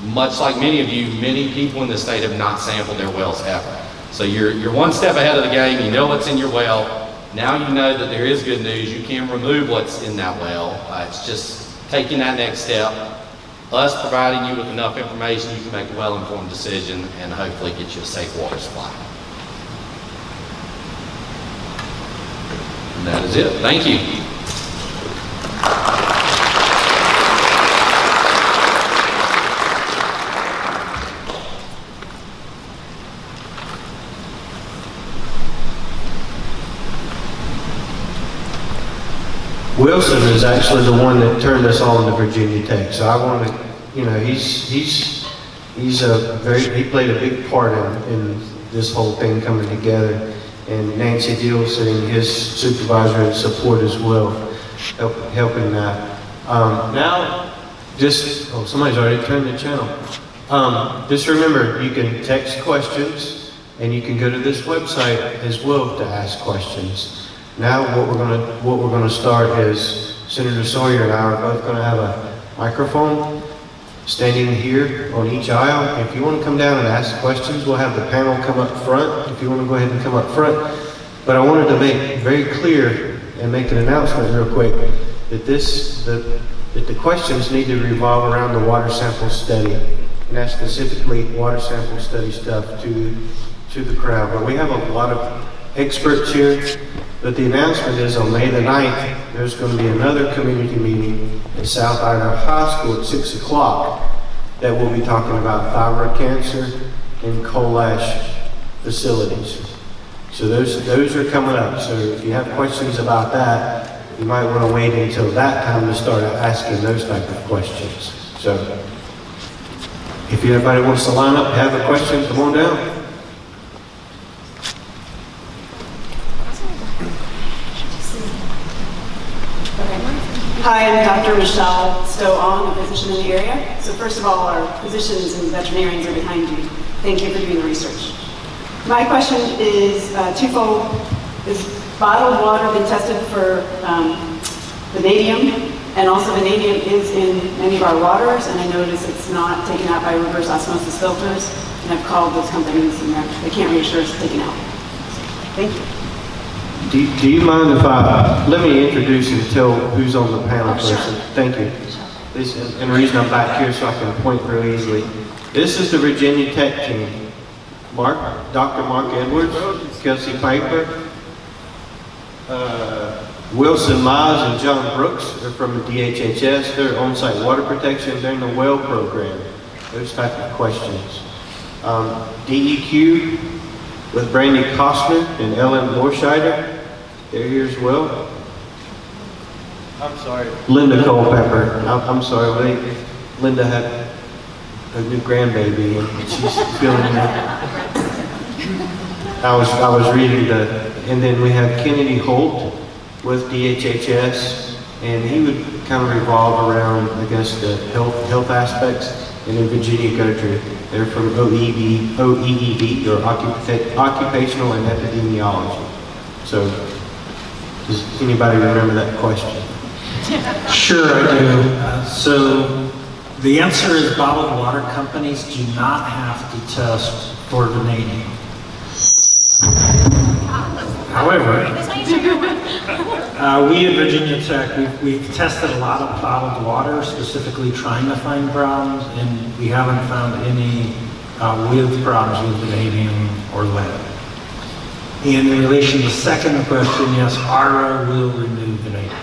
much like many of you, many people in the state have not sampled their wells ever. So you're one step ahead of the game. You know what's in your well. Now you know that there is good news. You can remove what's in that well. It's just taking that next step, us providing you with enough information, you can make a well-informed decision and hopefully get you a safe water supply. And that is it. Thank you. Wilson is actually the one that turned us on to Virginia Tech. So I want to, he's he played a big part in this whole thing coming together. And Nancy Deal sitting his supervisor and support as well, helping that. Somebody's already turned the channel. Just remember, you can text questions and you can go to this website as well to ask questions. Now what we're gonna start is Senator Sawyer and I are both gonna have a microphone standing here on each aisle. If you want to come down and ask questions, we'll have the panel come up front. If you want to go ahead and come up front. But I wanted to make very clear and make an announcement real quick that the questions need to revolve around the water sample study, and that's specifically water sample study stuff to the crowd. But we have a lot of experts here. But the announcement is on May the 9th, there's going to be another community meeting at South Idaho High School at 6 o'clock that will be talking about thyroid cancer and coal ash facilities. So those are coming up. So if you have questions about that, you might want to wait until that time to start asking those type of questions. So if anybody wants to line up and have a question, come on down. Hi, I'm Dr. Michelle Stowe-Ong, a physician in the area. So first of all, our physicians and veterinarians are behind you. Thank you for doing the research. My question is twofold. Is bottled water been tested for vanadium? And also vanadium is in many of our waters, and I notice it's not taken out by reverse osmosis filters. And I've called those companies and they can't reassure us it's taken out. Thank you. Do you mind if let me introduce and tell who's on the panel Oh, sure. person? Thank you. This, and the reason I'm back here so I can point real easily. This is the Virginia Tech team. Dr. Mark Edwards, Kelsey Piper, Wilson Mize and John Brooks are from the DHHS. They're on-site water protection. They're in the well program. Those type of questions. DEQ with Brandy Kostner and Ellen Borscheider. They're here as well. I'm sorry. Linda Culpepper. I'm sorry. Linda had a new grandbaby and she's feeling that. I was reading and then we have Kennedy Holt with DHHS, and he would kind of revolve around, I guess, the health aspects. And then Virginia Guthrie, they're from OEED, or Occupational and Epidemiology. So, does anybody remember that question? Sure, I do. So the answer is bottled water companies do not have to test for vanadium. However, we at Virginia Tech, we've tested a lot of bottled water, specifically trying to find problems, and we haven't found any with problems with vanadium or lead. And in relation to the second question, yes, RO will remove vanadium.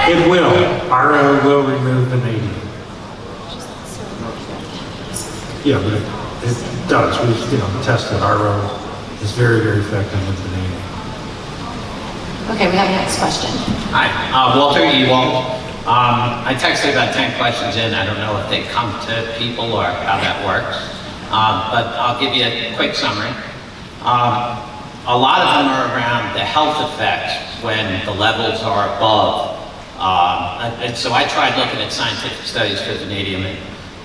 It will. RO will remove vanadium. Yeah, but it does. We've tested RO is very, very effective with vanadium. Okay, we have the next question. Hi, Walter Ewald. I texted about 10 questions in. I don't know if they come to people or how that works, but I'll give you a quick summary. A lot of them are around the health effects when the levels are above. And so I tried looking at scientific studies for vanadium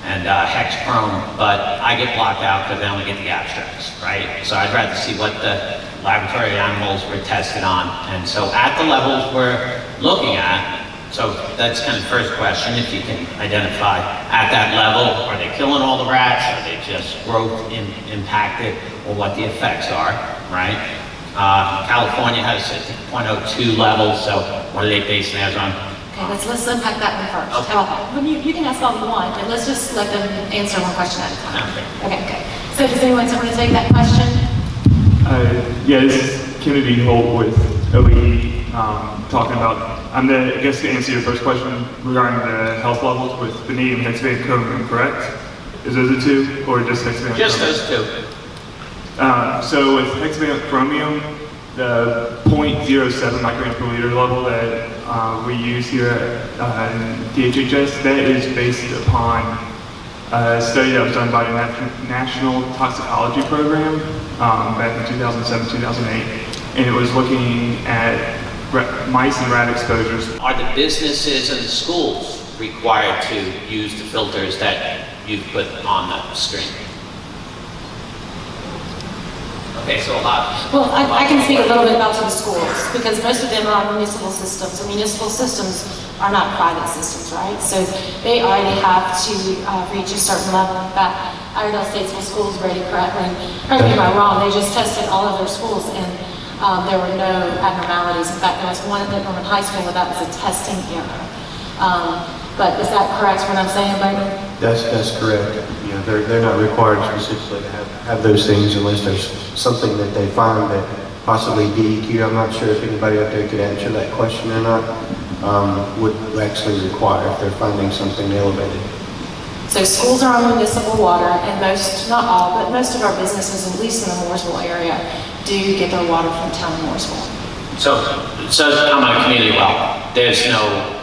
and hexchrome, but I get blocked out because I only get the abstracts, right? So I'd rather see what the laboratory animals were tested on. And so at the levels we're looking at, so that's kind of the first question, if you can identify at that level, are they killing all the rats? Are they just growth impacted, or what the effects are, right? California has a 0.02 level, so what are they basing theirs on? Okay, let's unpack that one first. Okay. How about that? You can ask all you want, and let's just let them answer one question at a time. Okay. So does anyone want to take that question? Yeah, this is Kennedy Holt with OEE, talking about, I guess to answer your first question regarding the health levels with vanadium, hexavalent, chromium, correct? Is those the two, or just hexavalent? Just those two. So with hexavalent chromium, the 0.07 microgram per liter level that we use here at DHHS, that is based upon a study that was done by the National Toxicology Program back in 2007-2008, and it was looking at mice and rat exposures. Are the businesses and the schools required to use the filters that you've put on the screen? Okay, so a lot. Well, I can speak a little bit about to the schools, because most of them are on municipal systems, and municipal systems are not private systems, right? So they already have to reach a certain level. In fact, Iredell State Schools very correctly, correct me if I'm wrong, they just tested all of their schools, and there were no abnormalities. In fact, there was one at Norman High School where that was a testing error. But is that correct what I'm saying, Brandon? That's correct. Yeah, they're not required specifically to have those things unless there's something that they find that possibly DEQ, I'm not sure if anybody out there could answer that question or not, would actually require if they're finding something elevated. So schools are on municipal water, and most, not all, but most of our businesses, at least in the Mooresville area, do get their water from town of Mooresville. So I'm on a community well. There's no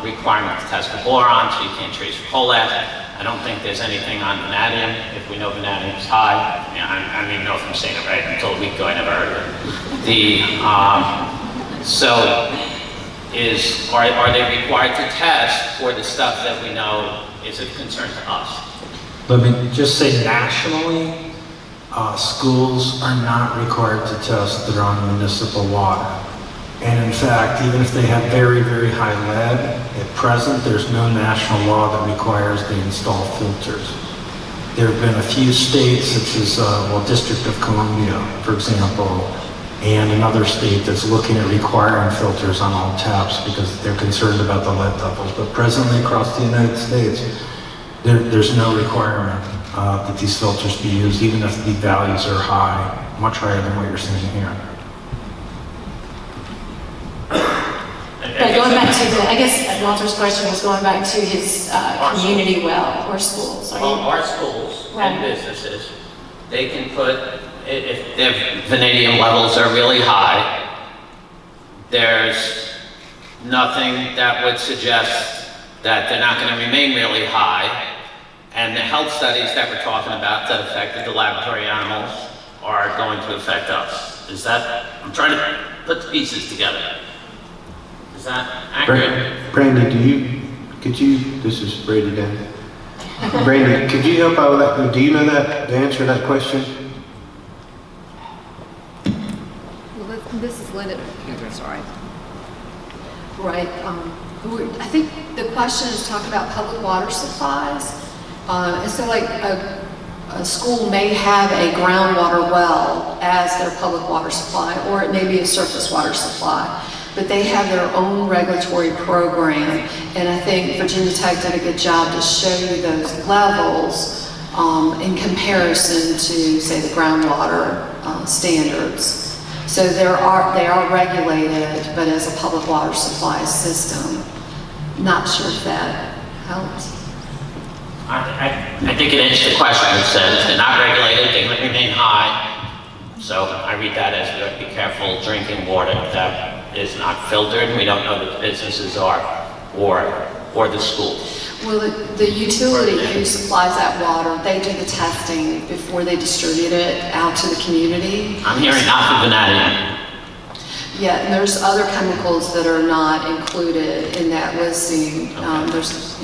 requirement to test for boron, so you can't trace for colet. I don't think there's anything on vanadium. If we know vanadium is high, I don't even know if I'm saying it right. Until a week ago, I never heard of it. Are they required to test for the stuff that we know is of concern to us? Let me just say nationally, schools are not required to test their own municipal water. And in fact, even if they have very, very high lead, at present, there's no national law that requires they install filters. There have been a few states, such as, District of Columbia, for example, and another state that's looking at requiring filters on all taps because they're concerned about the lead levels. But presently across the United States, there's no requirement that these filters be used, even if the values are high, much higher than what you're seeing here. But going back to I guess Walter's question was going back to his community well or schools. Our schools Right. and businesses, they can put, if their vanadium levels are really high, there's nothing that would suggest that they're not going to remain really high. And the health studies that we're talking about that affected the laboratory animals are going to affect us. Is that, I'm trying to put the pieces together. Is that accurate? Brandy, this is Brady Dan. Brandy, could you help out with that? Do you know that, the answer to that question? Well, this is Linda. Sorry. Right. I think the question is talking about public water supplies. And so like a school may have a groundwater well as their public water supply, or it may be a surface water supply. But they have their own regulatory program, and I think Virginia Tech did a good job to show you those levels in comparison to, say, the groundwater standards. So they are regulated, but as a public water supply system. Not sure if that helps. I think it answers the question. It says they're not regulated, they remain high. So I read that as we have to be careful drinking water that is not filtered. We don't know that the businesses are, or the schools. Well, the utility who supplies that water, they do the testing before they distribute it out to the community. I'm hearing not the vanadium. Yeah, and there's other chemicals that are not included in that listing.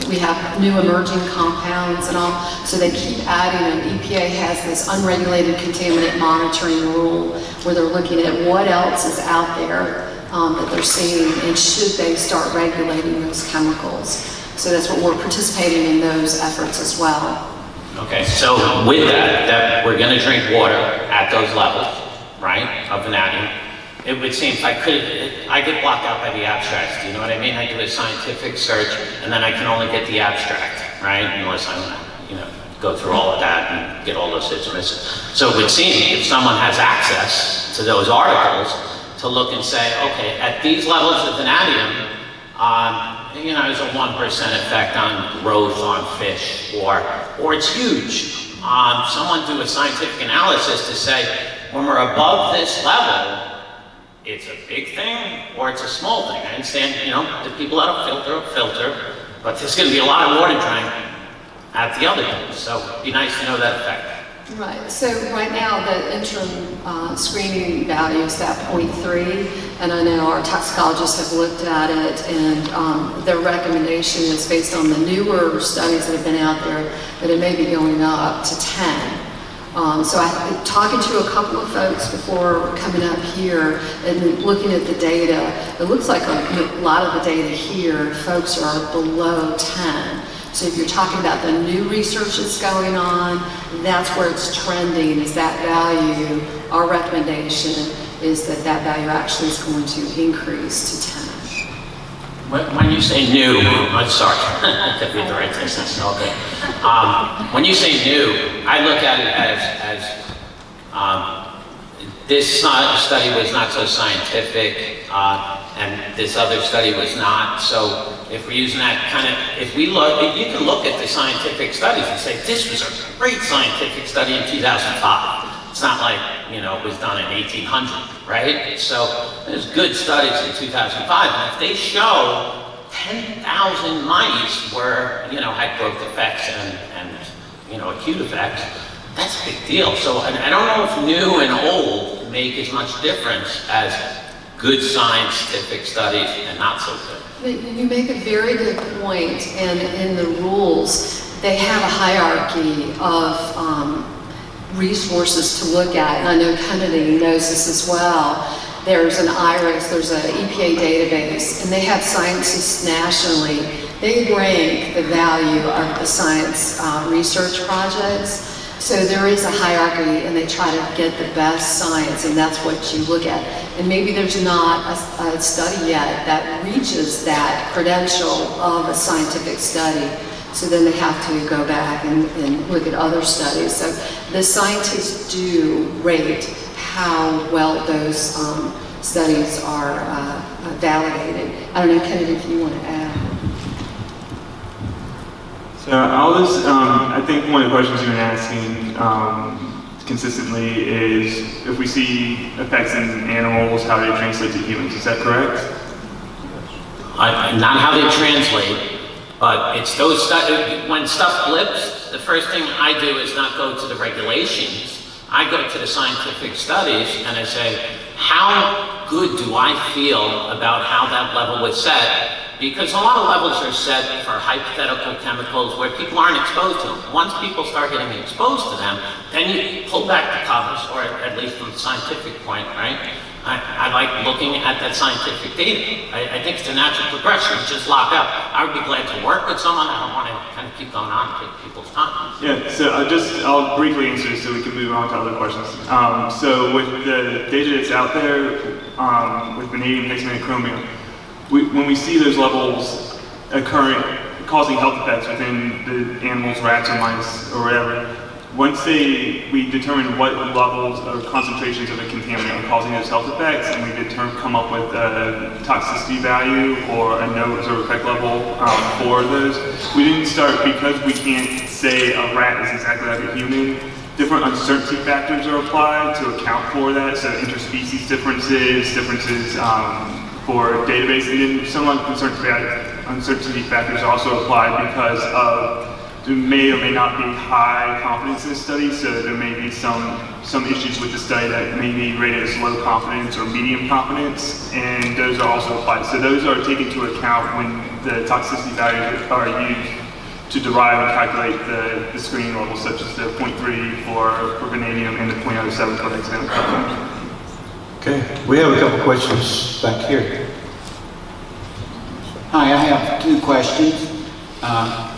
We have new emerging compounds and all, so they keep adding them. EPA has this unregulated contaminant monitoring rule where they're looking at what else is out there that they're seeing, and should they start regulating those chemicals. So that's what we're participating in those efforts as well. Okay, so with that we're going to drink water at those levels, right, of vanadium. It would seem if I get blocked out by the abstracts. Do you know what I mean? I do a scientific search, and then I can only get the abstract, right? Unless I want to, go through all of that and get all those hits and misses. So it would seem if someone has access to those articles to look and say, okay, at these levels of vanadium, there's a 1% effect on growth on fish, or it's huge. Someone do a scientific analysis to say, when we're above this level, it's a big thing or it's a small thing. I understand, the people that filter, but there's going to be a lot of water trying at the other end. So it'd be nice to know that effect. Right, so right now the interim screening value is at 0.3, and I know our toxicologists have looked at it, and their recommendation is based on the newer studies that have been out there that it may be going up to 10. So I've talking to a couple of folks before coming up here and looking at the data. It looks like a lot of the data here, folks are below 10. So if you're talking about the new research that's going on, that's where it's trending, is that value. Our recommendation is that value actually is going to increase to 10. When you say new, I'm sorry, I could read the right things. Okay. When you say new, I look at it as this study was not so scientific, and this other study was not. So if we're using that if you can look at the scientific studies and say, this was a great scientific study in 2005. It's not like, it was done in 1800, right? So there's good studies in 2005, and if they show 10,000 mice had growth effects and acute effects, that's a big deal. So I don't know if new and old make as much difference as good scientific studies and not so good. You make a very good point, and in the rules, they have a hierarchy of resources to look at, and I know Kennedy knows this as well. there's an IRIS, there's an EPA database, and they have scientists nationally. They rank the value of the science research projects. So there is a hierarchy, and they try to get the best science, and that's what you look at. And maybe there's not a study yet that reaches that credential of a scientific study. So then they have to go back and look at other studies. So the scientists do rate how well those studies are validated. I don't know, Kennedy, if you want to add. So I think one of the questions you've been asking consistently is if we see effects in animals, how they translate to humans. Is that correct? Not how they translate, but it's those when stuff flips, the first thing I do is not go to the regulations. I go to the scientific studies and I say, how good do I feel about how that level was set? Because a lot of levels are set for hypothetical chemicals where people aren't exposed to them. Once people start getting exposed to them, then you pull back the covers, or at least from the scientific point, right? I like looking at that scientific data. I think it's a natural progression. It's just lock up. I would be glad to work with someone. I don't want to kind of keep going on and take people's time. Yeah, so I'll briefly answer so we can move on to other questions. So with the data that's out there, with vanadium, hexavalent, and chromium, when we see those levels occurring, causing health effects within the animals, rats or mice or whatever, once we determine what levels or concentrations of a contaminant are causing those health effects, and we come up with a toxicity value or a no observed effect level for those, we didn't start because we can't say a rat is exactly like a human. Different uncertainty factors are applied to account for that, so interspecies differences for database, and then some uncertainty factors are also applied because of there may or may not be high confidence in the study, so there may be some issues with the study that may be rated as low confidence or medium confidence, and those are also applied. So those are taken into account when the toxicity values are used to derive and calculate the screening levels, such as the 0.3 for vanadium and the 0.07 for hexavalent. Okay, we have a couple questions back here. Hi, I have two questions.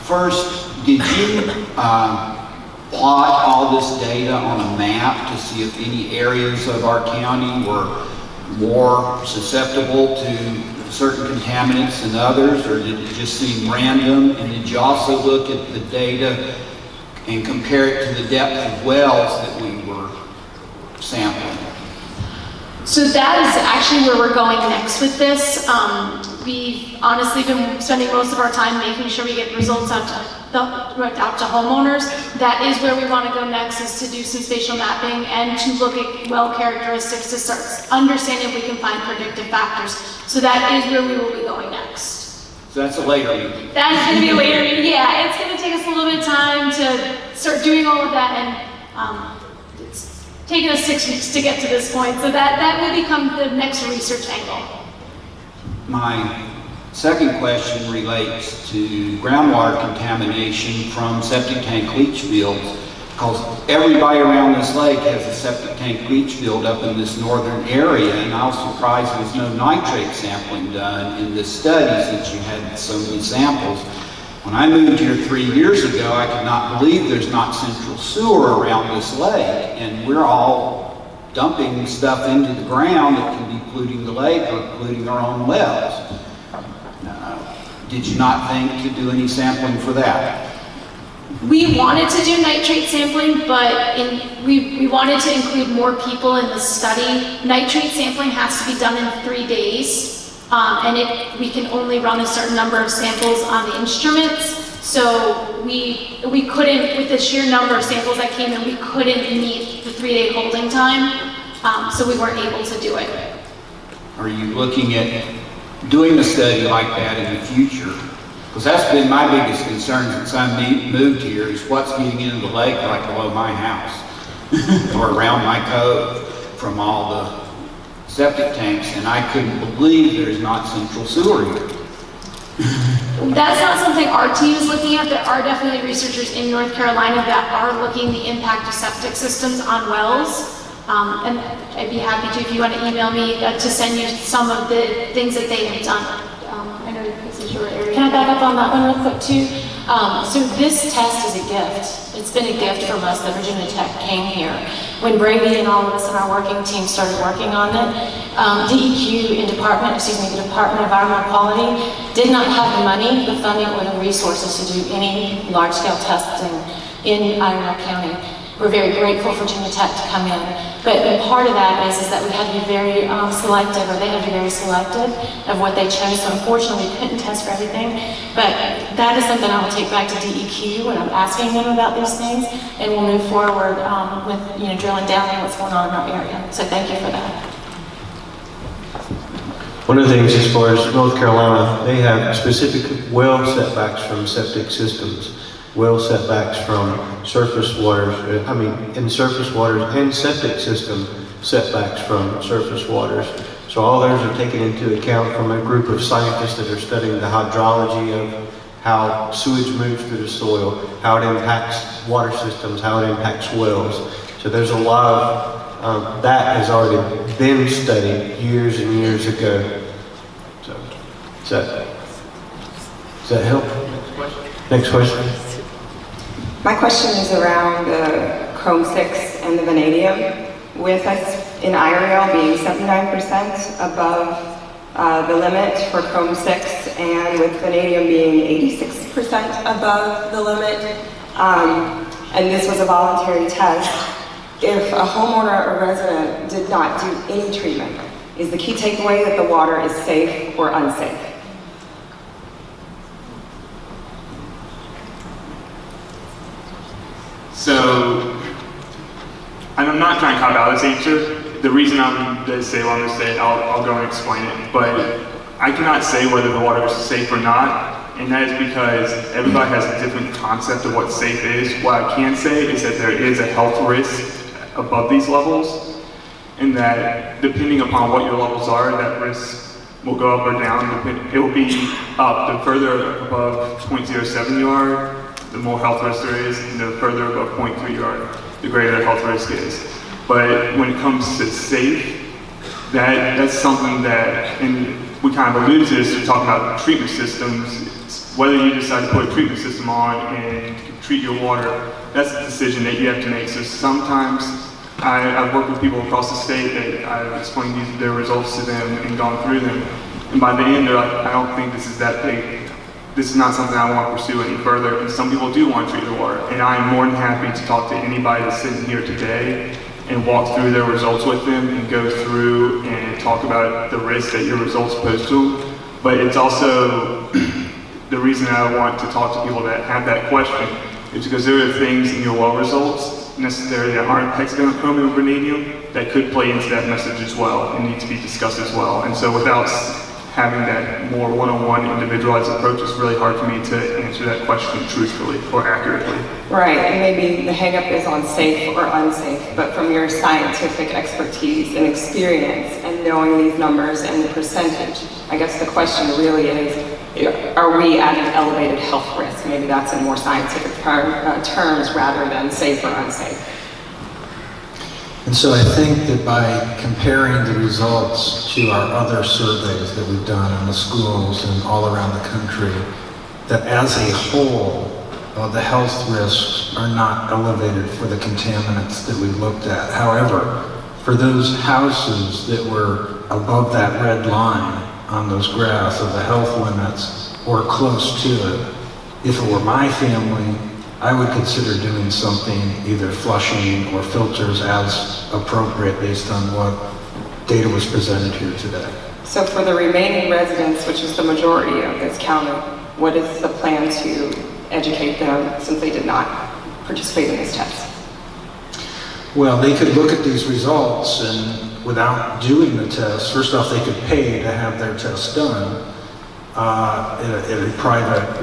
First, did you plot all this data on a map to see if any areas of our county were more susceptible to certain contaminants than others, or did it just seem random? And did you also look at the data and compare it to the depth of wells that we were sampling? So that is actually where we're going next with this. We've honestly been spending most of our time making sure we get results out to homeowners. That is where we want to go next, is to do some spatial mapping and to look at well characteristics to start understanding if we can find predictive factors. So that is where we will be going next. So that's a later meeting. That's going to be a later meeting. Yeah, it's going to take us a little bit of time to start doing all of that, and it's taken us 6 weeks to get to this point. So that will become the next research angle. My second question relates to groundwater contamination from septic tank leach fields, because everybody around this lake has a septic tank leach field up in this northern area, and I was surprised there was no nitrate sampling done in the studies that you had so many samples. When I moved here 3 years ago, I could not believe there's not central sewer around this lake, and we're all dumping stuff into the ground that can be polluting the lake or polluting our own wells. Did you not think to do any sampling for that? We wanted to do nitrate sampling, but we wanted to include more people in the study. Nitrate sampling has to be done in 3 days, and we can only run a certain number of samples on the instruments. So we couldn't, with the sheer number of samples that came in, we couldn't meet the 3-day holding time, so we weren't able to do it. Are you looking at doing a study like that in the future? Because that's been my biggest concern since I moved here, is what's getting into the lake right below my house or around my cove from all the septic tanks, and I couldn't believe there's not central sewer here. That's not something our team is looking at. There are definitely researchers in North Carolina that are looking at the impact of septic systems on wells. And I'd be happy to, if you want to email me, to send you some of the things that they have done. I know this is your area. Can I back up on that one real quick too? So this test is a gift. It's been a gift from us that Virginia Tech came here. When Brady and all of us in our working team started working on it, DEQ the Department of Environmental Quality did not have the money, the funding, or the resources to do any large-scale testing in Iredell County. We're very grateful for Virginia Tech to come in. But part of that is that we had to be very selective, or they had to be very selective of what they chose. So unfortunately, we couldn't test for everything. But that is something I will take back to DEQ when I'm asking them about these things, and we'll move forward with drilling down on what's going on in our area. So thank you for that. One of the things as far as North Carolina, they have specific well setbacks from septic systems. Well setbacks from surface waters, in surface waters, and septic system setbacks from surface waters. So all those are taken into account from a group of scientists that are studying the hydrology of how sewage moves through the soil, how it impacts water systems, how it impacts wells. So there's a lot of, that has already been studied years and years ago. So, does that help? Next question. My question is around the chrome 6 and the vanadium. With us in Iredell being 79% above the limit for chrome 6 and with vanadium being 86% above the limit, and this was a voluntary test, if a homeowner or resident did not do any treatment, is the key takeaway that the water is safe or unsafe? So, and I'm not trying to cop out this answer. The reason I'm going to say what I'm going to say, I'll go and explain it. But I cannot say whether the water is safe or not, and that is because everybody has a different concept of what safe is. What I can say is that there is a health risk above these levels, and that depending upon what your levels are, that risk will go up or down. It will be up. The further above 0.07 you are, the more health risk there is, and the further above 0.3 you are, the greater the health risk is. But when it comes to safe, that's something that, and we kind of alluded to this, we're talking about treatment systems. Whether you decide to put a treatment system on and treat your water, that's a decision that you have to make. So sometimes I've worked with people across the state that I've explained their results to them and gone through them, and by the end they're like, I don't think this is that big. This is not something I want to pursue any further, and some people do want to treat their water. And I am more than happy to talk to anybody that's sitting here today and walk through their results with them and go through and talk about the risks that your results pose to them. But it's also the reason I want to talk to people that have that question is because there are things in your well results necessarily that aren't hexavalent chromium or vanadium that could play into that message as well and need to be discussed as well. And so without having that more one-on-one individualized approach, it's really hard for me to answer that question truthfully or accurately. Right, and maybe the hang-up is on safe or unsafe, but from your scientific expertise and experience and knowing these numbers and the percentage, I guess the question really is, are we at an elevated health risk? Maybe that's in more scientific terms rather than safe or unsafe. And so I think that by comparing the results to our other surveys that we've done in the schools and all around the country, that as a whole, the health risks are not elevated for the contaminants that we've looked at. However, for those houses that were above that red line on those graphs of the health limits or close to it, if it were my family, I would consider doing something, either flushing or filters as appropriate based on what data was presented here today. So for the remaining residents, which is the majority of this county, what is the plan to educate them since they did not participate in this test? Well, they could look at these results and without doing the test, first off, they could pay to have their test done at a private,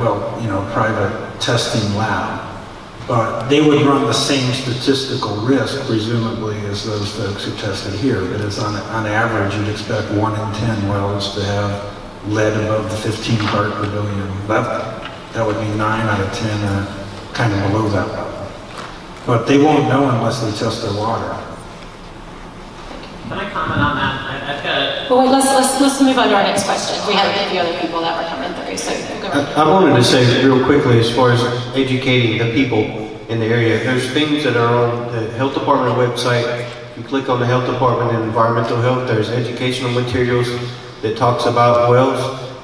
private testing lab. But they would run the same statistical risk, presumably, as those folks who tested here. That is, on average, you'd expect 1 in 10 wells to have lead above the 15 part per billion level. That would be 9 out of 10 are kind of below that level. But they won't know unless they test their water. Can I comment on that? I've got Well, wait, let's move on to our next question. We had a few other people that were coming through, so go ahead. I wanted to say real quickly, as far as educating the people in the area, there's things that are on the health department website. If you click on the health department and environmental health, there's educational materials that talks about wells,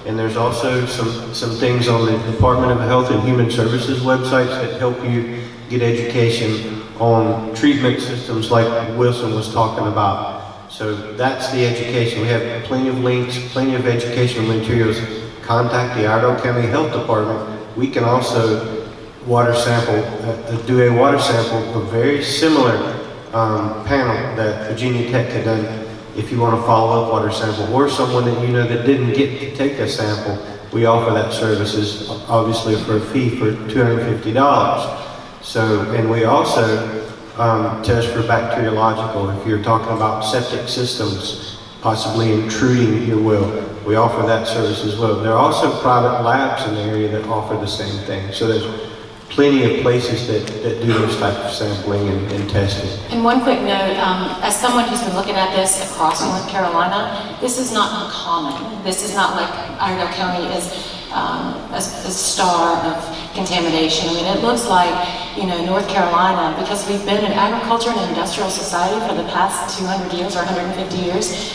and there's also some things on the Department of Health and Human Services websites that help you get education on treatment systems like Wilson was talking about. So that's the education. We have plenty of links, plenty of educational materials. Contact the Iredell County Health Department. We can also water sample, do a water sample, a very similar panel that Virginia Tech had done. If you want to follow up water sample, or someone that you know that didn't get to take a sample, we offer that services, obviously for a fee for $250. So, and we also test for bacteriological. If you're talking about septic systems possibly intruding your well, we offer that service as well. There are also private labs in the area that offer the same thing. So there's plenty of places that do those types of sampling and testing. And one quick note, as someone who's been looking at this across North Carolina, this is not uncommon. This is not like Iredell County is a star of contamination. I mean, it looks like, you know, North Carolina, because we've been an agriculture and industrial society for the past 200 years or 150 years,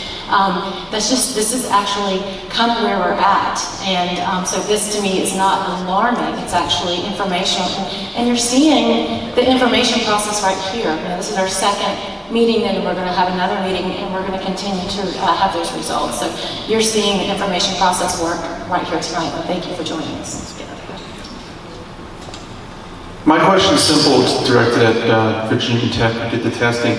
this is actually kind of where we're at. And so this to me is not alarming, it's actually informational. And you're seeing the information process right here. You know, this is our second meeting, and we're going to have another meeting, and we're going to continue to have those results. So you're seeing the information process work right here tonight, and thank you for joining us. My question is simple. It's directed at Virginia Tech. We did the testing.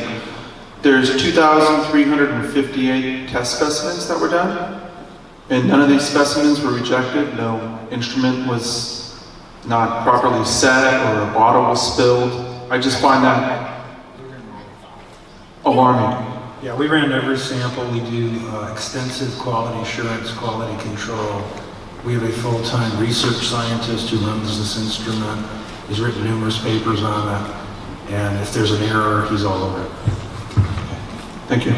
There's 2,358 test specimens that were done, and none of these specimens were rejected. No instrument was not properly set, or a bottle was spilled. I just find that alarming. Yeah, we ran every sample. We do extensive quality assurance, quality control. We have a full-time research scientist who runs this instrument. He's written numerous papers on it, and if there's an error, he's all over it. Thank you.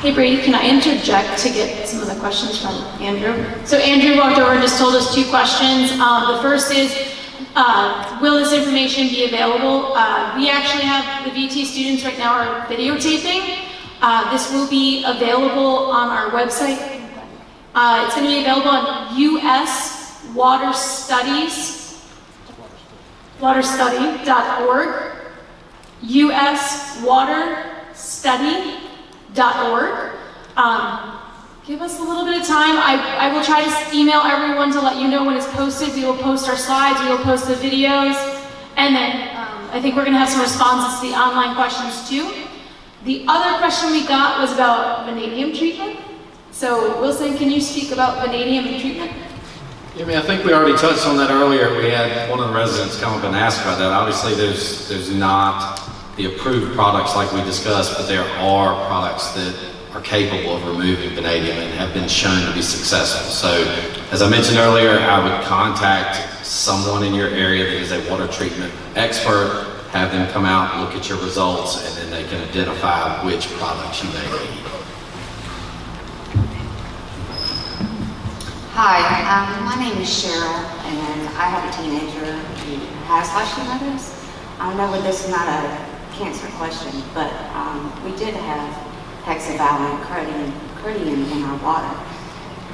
Hey Brady, can I interject to get some of the questions from Andrew? So Andrew walked over and just told us 2 questions. The first is, will this information be available? We actually have the VT students right now are videotaping. This will be available on our website. It's going to be available on uswaterstudy.org. uswaterstudy.org. Give us a little bit of time. I will try to email everyone to let you know when it's posted. We will post our slides, we will post the videos, and then I think we're going to have some responses to the online questions too. The other question we got was about vanadium treatment. So Wilson, can you speak about vanadium treatment? Yeah, I mean, I think we already touched on that earlier. We had one of the residents come up and ask about that. Obviously, there's not the approved products like we discussed, but there are products that are capable of removing vanadium and have been shown to be successful. So, as I mentioned earlier, I would contact someone in your area that is a water treatment expert, have them come out and look at your results, and then they can identify which products you may need. Hi, my name is Cheryl, and I have a teenager who has Hashimoto's. I know this is not a cancer question, but we did have hexavalent chromium in our water.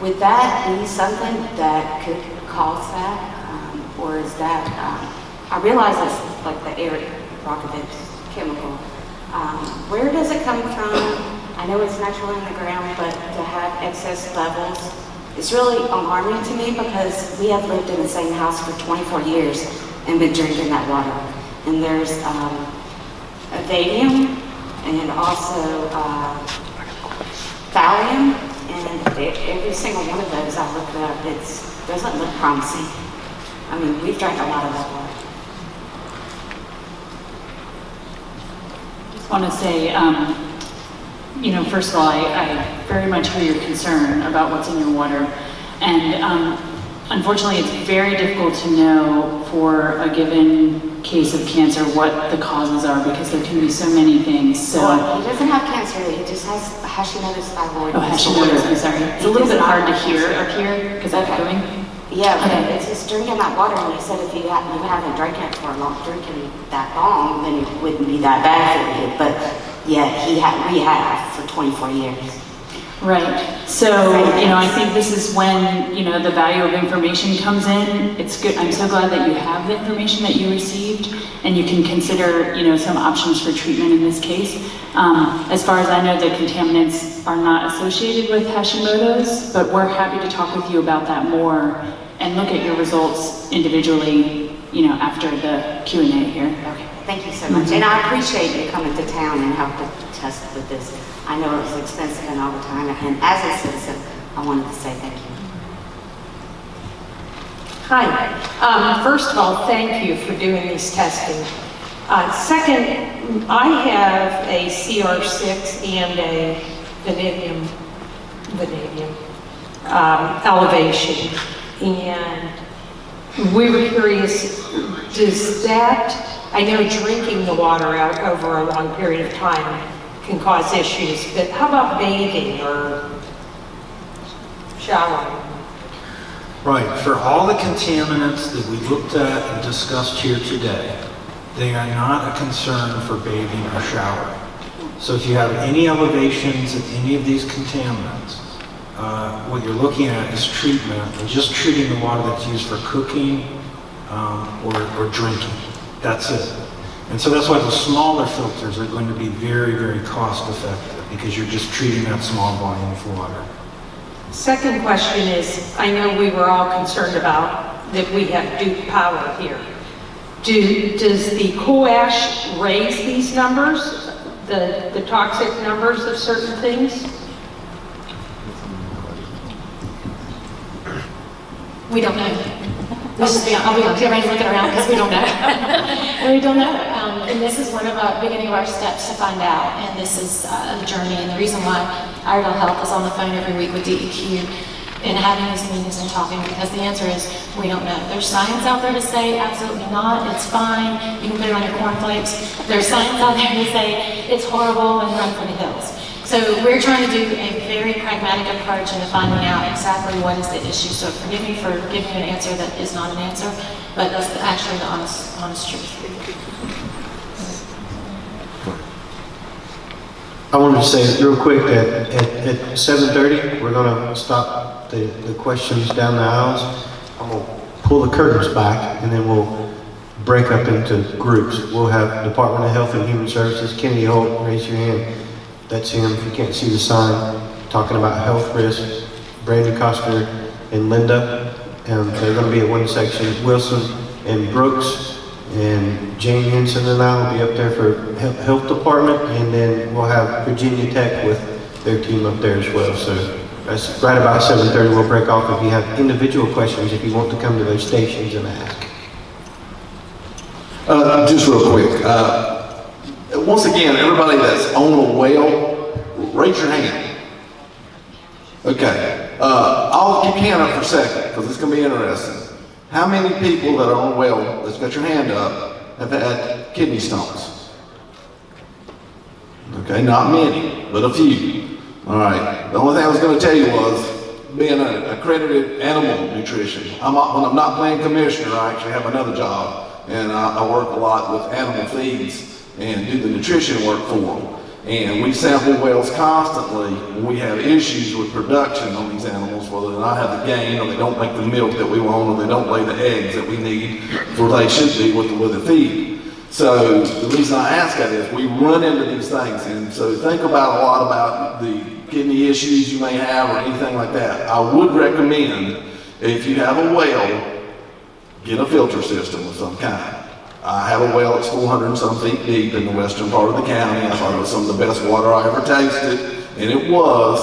Would that be something that could cause that, or is that? I realize it's like the air rocket chemical. Where does it come from? I know it's natural in the ground, but to have excess levels. It's really alarming to me because we have lived in the same house for 24 years and been drinking that water. And there's vanadium and also thallium, and every single one of those I looked up, it doesn't look promising. I mean, we've drank a lot of that water. I just want to say, you know, first of all, I very much hear your concern about what's in your water. And unfortunately, it's very difficult to know for a given case of cancer, what the causes are, because there can be so many things. So Well, he doesn't have cancer, he just has Hashimoto's thyroid. Oh, Hashimoto's, I'm sorry. It's a little bit hard to hear up here because I'm going. Yeah, but Okay. it's just drinking that water, and he said if you haven't drinking it for a long, drinking that long, then it wouldn't be that bad for you. But yeah, he had rehab for 24 years. Right. So, I think this is when, the value of information comes in. It's good. I'm so glad that you have the information that you received, and you can consider, some options for treatment in this case. As far as I know, the contaminants are not associated with Hashimoto's, but we're happy to talk with you about that more and look at your results individually, after the Q&A here. Okay, thank you so much. And I appreciate you coming to town and helping us with this. I know it was expensive and all the time, and as a citizen, I wanted to say thank you. Hi. First of all, thank you for doing this testing. Second, I have a CR6 and a vanadium elevation, and we were curious, does that, I know drinking the water out over a long period of time can cause issues, but how about bathing or showering? Right, for all the contaminants that we looked at and discussed here today, they are not a concern for bathing or showering. So if you have any elevations in any of these contaminants, what you're looking at is treatment, and just treating the water that's used for cooking or drinking. That's it. And so that's why the smaller filters are going to be very, very cost effective, because you're just treating that small volume of water. Second question is, I know we were all concerned about that we have Duke Power here. Does the coal ash raise these numbers, the toxic numbers of certain things? We don't know. I'll be ready to look around because we don't know. We don't know. And this is one of the beginning of our steps to find out. And this is a journey. And the reason why Iredell Health is on the phone every week with DEQ and having these meetings and talking, because the answer is we don't know. There's science out there to say absolutely not, it's fine, you can put it on your cornflakes. There's science out there to say it's horrible and run for the hills. So we're trying to do a very pragmatic approach into finding out exactly what is the issue. So forgive me for giving you an answer that is not an answer, but that's actually the honest truth. I wanted to say real quick that at 7:30, we're going to stop the questions down the aisles. I'm going to pull the curtains back, and then we'll break up into groups. We'll have Department of Health and Human Services. Kennedy Holt, raise your hand. That's him, if you can't see the sign, talking about health risk. Brandy Costner and Linda, and they're going to be at one section. Wilson and Brooks and Jane Henson and I will be up there for health department, and then we'll have Virginia Tech with their team up there as well. So that's right about 7:30. We'll break off. If you have individual questions, if you want to come to those stations and ask. Just real quick. Once again, everybody that's on a well, raise your hand. Okay. I'll keep your hand up for a second because it's going to be interesting. How many people that are on a well that's got your hand up have had kidney stones? Okay, not many, but a few. All right. The only thing I was going to tell you was, being an accredited animal nutrition, when I'm not playing commissioner, I actually have another job, and I work a lot with animal feeds and do the nutrition work for them. And we sample wells constantly when we have issues with production on these animals, whether they not have the gain, or they don't make the milk that we want, or they don't lay the eggs that we need for they should be with the feed. So the reason I ask that is we run into these things, and so think about a lot about the kidney issues you may have or anything like that. I would recommend, if you have a well, get a filter system of some kind. I have a well that's 400 and some feet deep in the western part of the county. I thought it was some of the best water I ever tasted, and it was.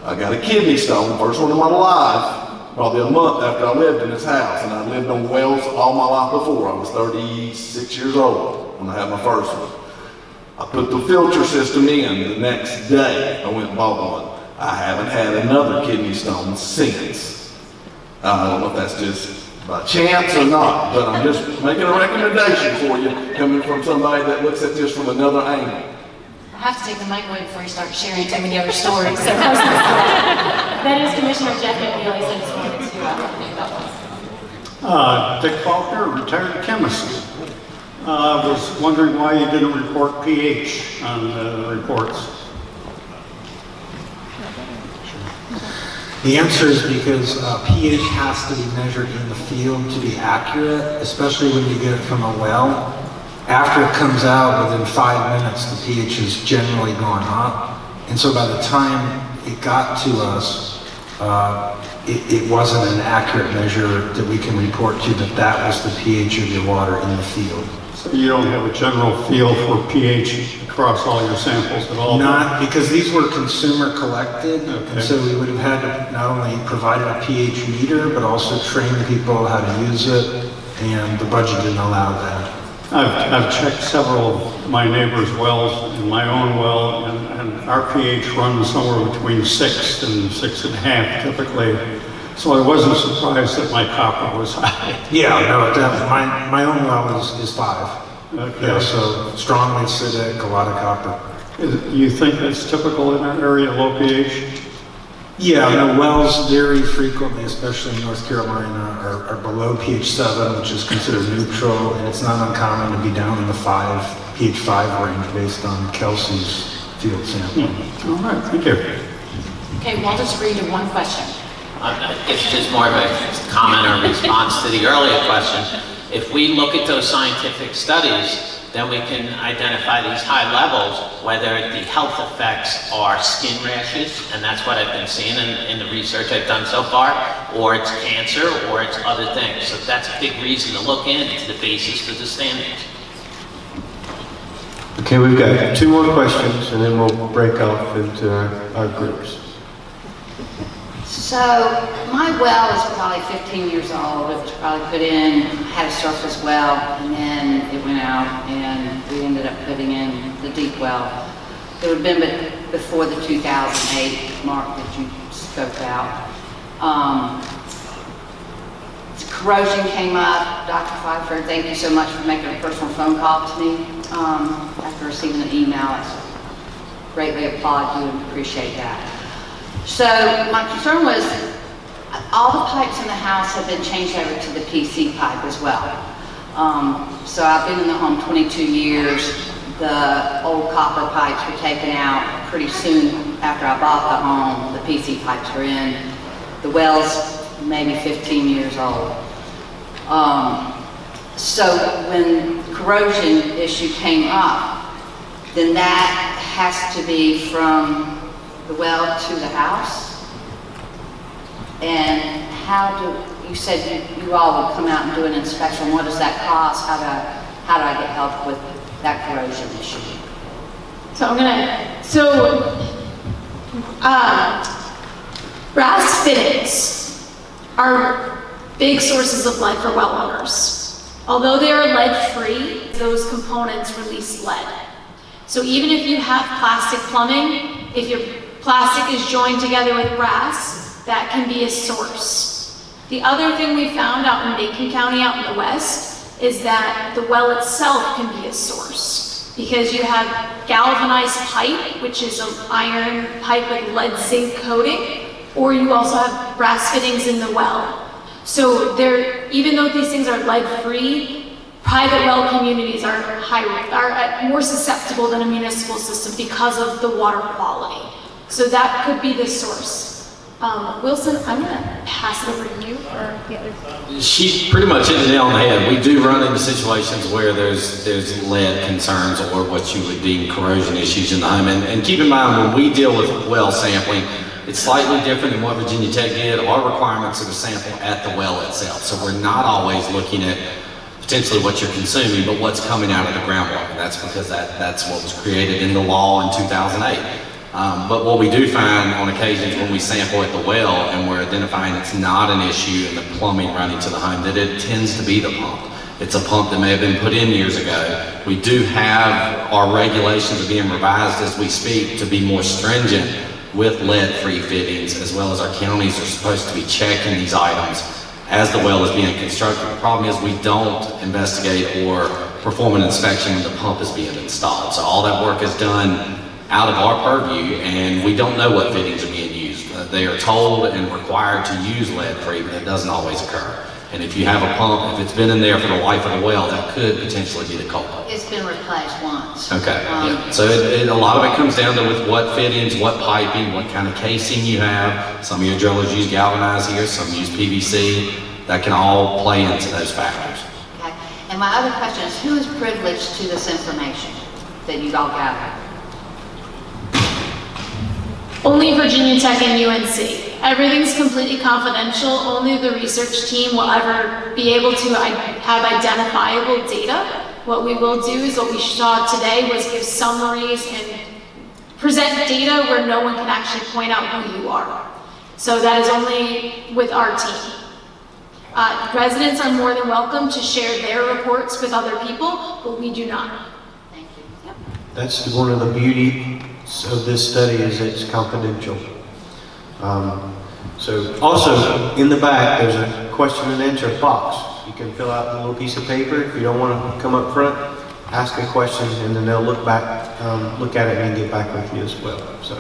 I got a kidney stone, first one in my life, probably a month after I lived in this house, and I lived on wells all my life before. I was 36 years old when I had my first one. I put the filter system in the next day. I went and bought one. I haven't had another kidney stone since. I don't know if that's just by chance or not, but I'm just making a recommendation for you, coming from somebody that looks at this from another angle. I have to take the mic away before you start sharing too many other stories. So that is Commissioner Jeff McNeely, so I just wanted to make that one. Dick Faulkner, retired chemist. I was wondering why you didn't report pH on the reports. The answer is because pH has to be measured in the field to be accurate, especially when you get it from a well. After it comes out, within 5 minutes, the pH is generally gone up. And so by the time it got to us, it wasn't an accurate measure that we can report to that was the pH of your water in the field. So you don't have a general feel for pH across all your samples at all? Not, because these were consumer collected, okay. And so we would have had to not only provide a pH meter, but also train people how to use it, and the budget didn't allow that. I've checked several of my neighbors' wells and my own well, and our pH runs somewhere between 6 and 6.5 typically. So I wasn't surprised that my copper was high. Yeah, no, my own well is 5. Okay. Yeah, so strongly acidic, a lot of copper. You think that's typical in that area, low pH? Yeah, the wells very frequently, especially in North Carolina, are below pH 7, which is considered neutral, and it's not uncommon to be down in the pH 5 range based on Kelsey's field sampling. All right, thank you. Okay, Walter agreed to one question. It's just more of a comment or response to the earlier question. If we look at those scientific studies, then we can identify these high levels, whether the health effects are skin rashes, and that's what I've been seeing in the research I've done so far, or it's cancer, or it's other things. So that's a big reason to look into the basis for the standards. Okay, we've got 2 more questions, and then we'll break off into our groups. So my well is probably 15 years old. It was probably put in, had a surface well, and then it went out, and we ended up putting in the deep well. It would have been before the 2008 mark that you scoped out. Corrosion came up. Dr. Pfeiffer, thank you so much for making a personal phone call to me after receiving an email. I greatly applaud you and appreciate that. So my concern was all the pipes in the house have been changed over to the PC pipe as well. So I've been in the home 22 years. The old copper pipes were taken out pretty soon after I bought the home. The PC pipes were in. The well's maybe 15 years old. So when the corrosion issue came up, then that has to be from the well to the house. And how do, you said you all would come out and do an inspection. What does that cost? How do I get help with that corrosion issue? Brass fittings are big sources of lead for well owners. Although they are lead-free, those components release lead. So even if you have plastic plumbing, if your plastic is joined together with brass, that can be a source. The other thing we found out in Macon County, out in the west, is that the well itself can be a source. Because you have galvanized pipe, which is an iron pipe with lead zinc coating, or you also have brass fittings in the well. So even though these things are lead-free, private well communities are more susceptible than a municipal system because of the water quality. So that could be the source. Wilson, I'm going to pass it over to you for the other. She pretty much hit the nail on the head. We do run into situations where there's lead concerns or what you would deem corrosion issues in the home. And keep in mind, when we deal with well sampling, it's slightly different than what Virginia Tech did. Our requirements are to sample at the well itself. So we're not always looking at potentially what you're consuming, but what's coming out of the groundwater. That's because that's what was created in the law in 2008. But what we do find on occasions when we sample at the well and we're identifying it's not an issue in the plumbing running to the home, that it tends to be the pump. It's a pump that may have been put in years ago. We do have our regulations are being revised as we speak to be more stringent with lead-free fittings, as well as our counties are supposed to be checking these items as the well is being constructed. The problem is we don't investigate or perform an inspection when the pump is being installed. So all that work is done out of our purview, and we don't know what fittings are being used. They are told and required to use lead-free, but it doesn't always occur. And if you have a pump, if it's been in there for the life of the well, that could potentially be the culprit. It's been replaced once. Okay, yeah. So a lot of it comes down to with what fittings, what piping, what kind of casing you have. Some of your drillers use galvanized here, some use PVC. That can all play into those factors. Okay. And my other question is, who is privileged to this information that you all gather? Only Virginia Tech and UNC. Everything's completely confidential. Only the research team will ever be able to have identifiable data. What we will do is what we saw today was give summaries and present data where no one can actually point out who you are. So that is only with our team. Residents are more than welcome to share their reports with other people, but we do not. Thank you. Yep. That's one of the beauties of this study, is it's confidential. So also in the back there's a question and answer box. You can fill out a little piece of paper. If you don't want to come up front, ask a question, and then they'll look at it and get back with you as well. So.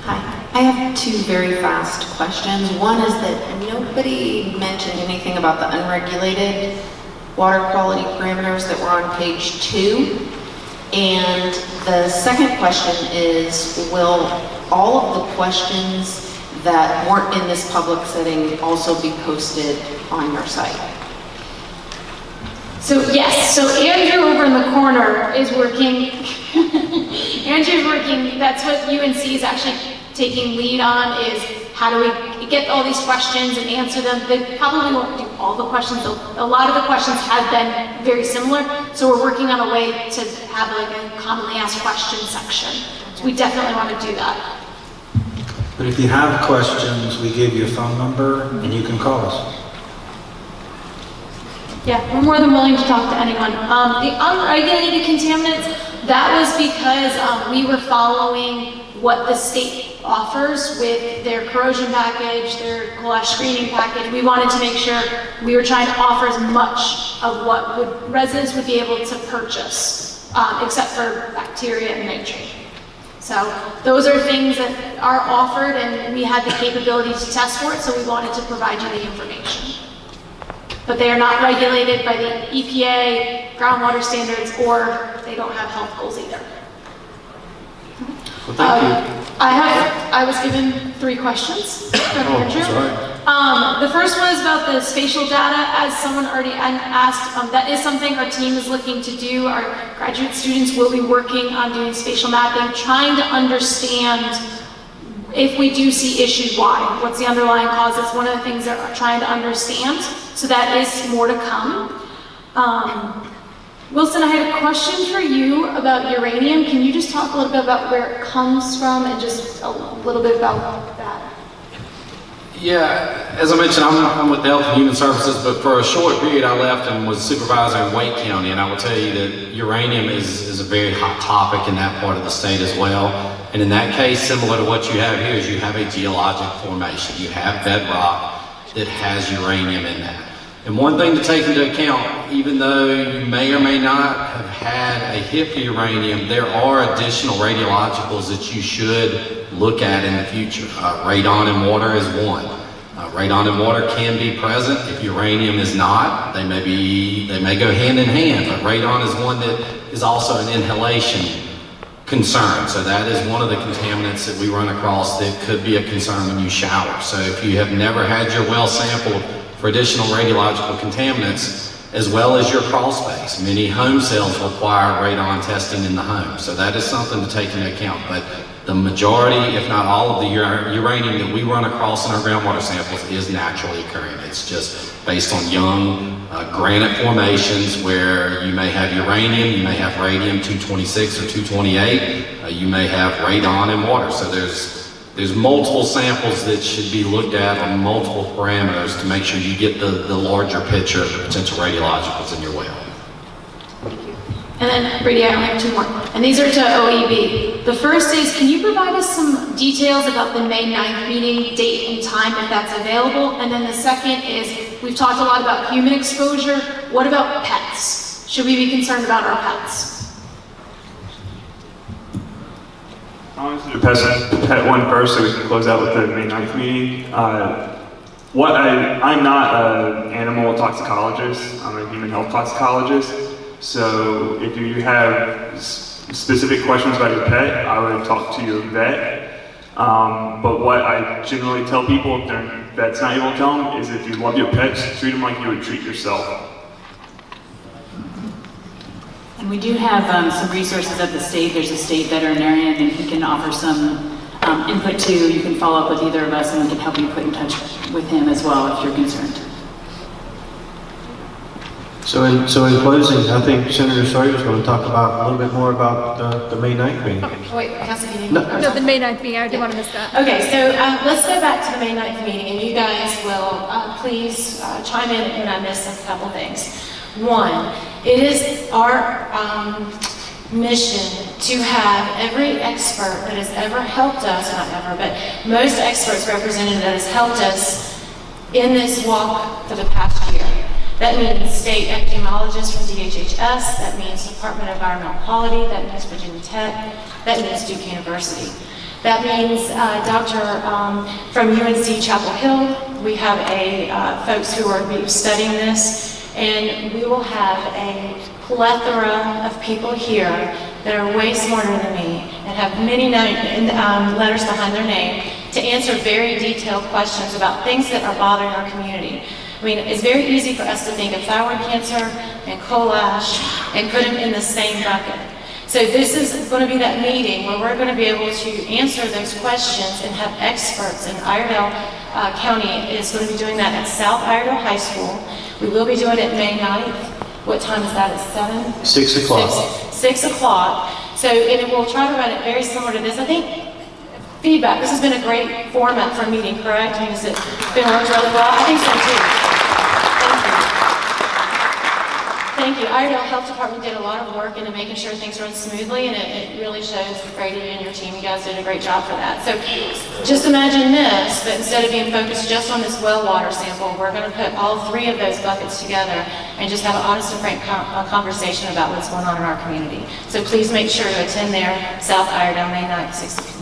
Hi, I have two very fast questions. One is that nobody mentioned anything about the unregulated water quality parameters that were on page 2. And the second question is, will all of the questions that weren't in this public setting also be posted on your site? So yes, so Andrew over in the corner is working, Andrew's working, that's what UNC is actually taking lead on, is how do we get all these questions and answer them. They probably won't do all the questions. A lot of the questions have been very similar, so we're working on a way to have like a commonly asked questions section. So we definitely want to do that. But if you have questions, we give you a phone number and you can call us. Yeah, we're more than willing to talk to anyone. The unregulated contaminants, that was because we were following what the state offers with their corrosion package, their coal ash screening package. We wanted to make sure we were trying to offer as much of what residents would be able to purchase, except for bacteria and nitrate. So those are things that are offered, and we had the capability to test for it, so we wanted to provide you the information. But they are not regulated by the EPA, groundwater standards, or they don't have health goals either. Well, thank you. I was given 3 questions from Andrew. The first one is about the spatial data. As someone already asked, that is something our team is looking to do. Our graduate students will be working on doing spatial mapping, trying to understand if we do see issues, why? What's the underlying cause? That's one of the things that we're trying to understand. So that is more to come. Wilson, I had a question for you about uranium. Can you just talk a little bit about where it comes from and just a little bit about that? Yeah, as I mentioned, I'm with the Health and Human Services, but for a short period I left and was supervisor in Wake County, and I will tell you that uranium is a very hot topic in that part of the state as well. And in that case, similar to what you have here, is you have a geologic formation. You have bedrock that has uranium in that. And one thing to take into account, even though you may or may not have had a hit for uranium, there are additional radiologicals that you should look at in the future. Radon in water is one. Radon in water can be present. If uranium is not, they may go hand in hand, but radon is one that is also an inhalation concern. So that is one of the contaminants that we run across that could be a concern when you shower. So if you have never had your well sampled for additional radiological contaminants, as well as your crawl space. Many home cells require radon testing in the home, so that is something to take into account. But the majority, if not all of the uranium that we run across in our groundwater samples is naturally occurring. It's just based on young granite formations where you may have uranium, you may have radium-226 or 228, you may have radon in water. So there's multiple samples that should be looked at on multiple parameters to make sure you get the larger picture of the potential radiologicals in your well. Thank you. And then, Brady, I only have two more. And these are to OEB. The first is, can you provide us some details about the May 9th meeting, date and time, if that's available? And then the second is, we've talked a lot about human exposure. What about pets? Should we be concerned about our pets? I'll answer the pet one first so we can close out with the May 9th meeting. I'm not an animal toxicologist, I'm a human health toxicologist. So if you have specific questions about your pet, I would talk to your vet. But what I generally tell people if their vet's not able to tell them is if you love your pets, treat them like you would treat yourself. And we do have some resources at the state. There's a state veterinarian, and he can offer some input too. You can follow up with either of us, and we can help you put in touch with him as well if you're concerned. So in closing, I think Senator Sawyer is going to talk about a little bit more about the May 9th meeting. Oh, wait, Cassie, you No, the May 9th meeting, I didn't want to miss that. Okay, so let's go back to the May 9th meeting, and you guys will please chime in when I miss a couple things. One, it is our mission to have every expert that has ever helped us, not ever, but most experts represented that has helped us in this walk for the past year. That means state epidemiologists from DHHS, that means Department of Environmental Quality, that means Virginia Tech, that means Duke University. That means Dr. from UNC Chapel Hill. We have folks who are studying this, and we will have a plethora of people here that are way smarter than me and have many letters behind their name to answer very detailed questions about things that are bothering our community. I mean, it's very easy for us to think of thyroid cancer and coal ash and put them in the same bucket. So this is going to be that meeting where we're going to be able to answer those questions and have experts. And Iredell County is going to be doing that at South Iredell High School. We will be doing it May 9th. What time is that? At 7? 6 o'clock. 6 o'clock. So, and we'll try to run it very similar to this. I think feedback. This has been a great format for a meeting, correct? I mean, has it been worked really well? I think so too. Thank you. Iredell Health Department did a lot of work into making sure things run smoothly, and it really shows Brady and your team. You guys did a great job for that. So just imagine this, that instead of being focused just on this well water sample, we're going to put all three of those buckets together and just have an honest and frank conversation about what's going on in our community. So please make sure to attend there, South Iredell, May 9th, 6 p.m.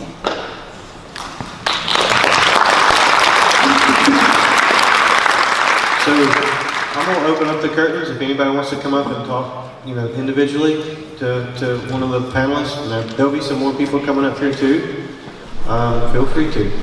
So I'm going to open up the curtains. If anybody wants to come up and talk, individually to one of the panelists, and there'll be some more people coming up here too. Feel free to.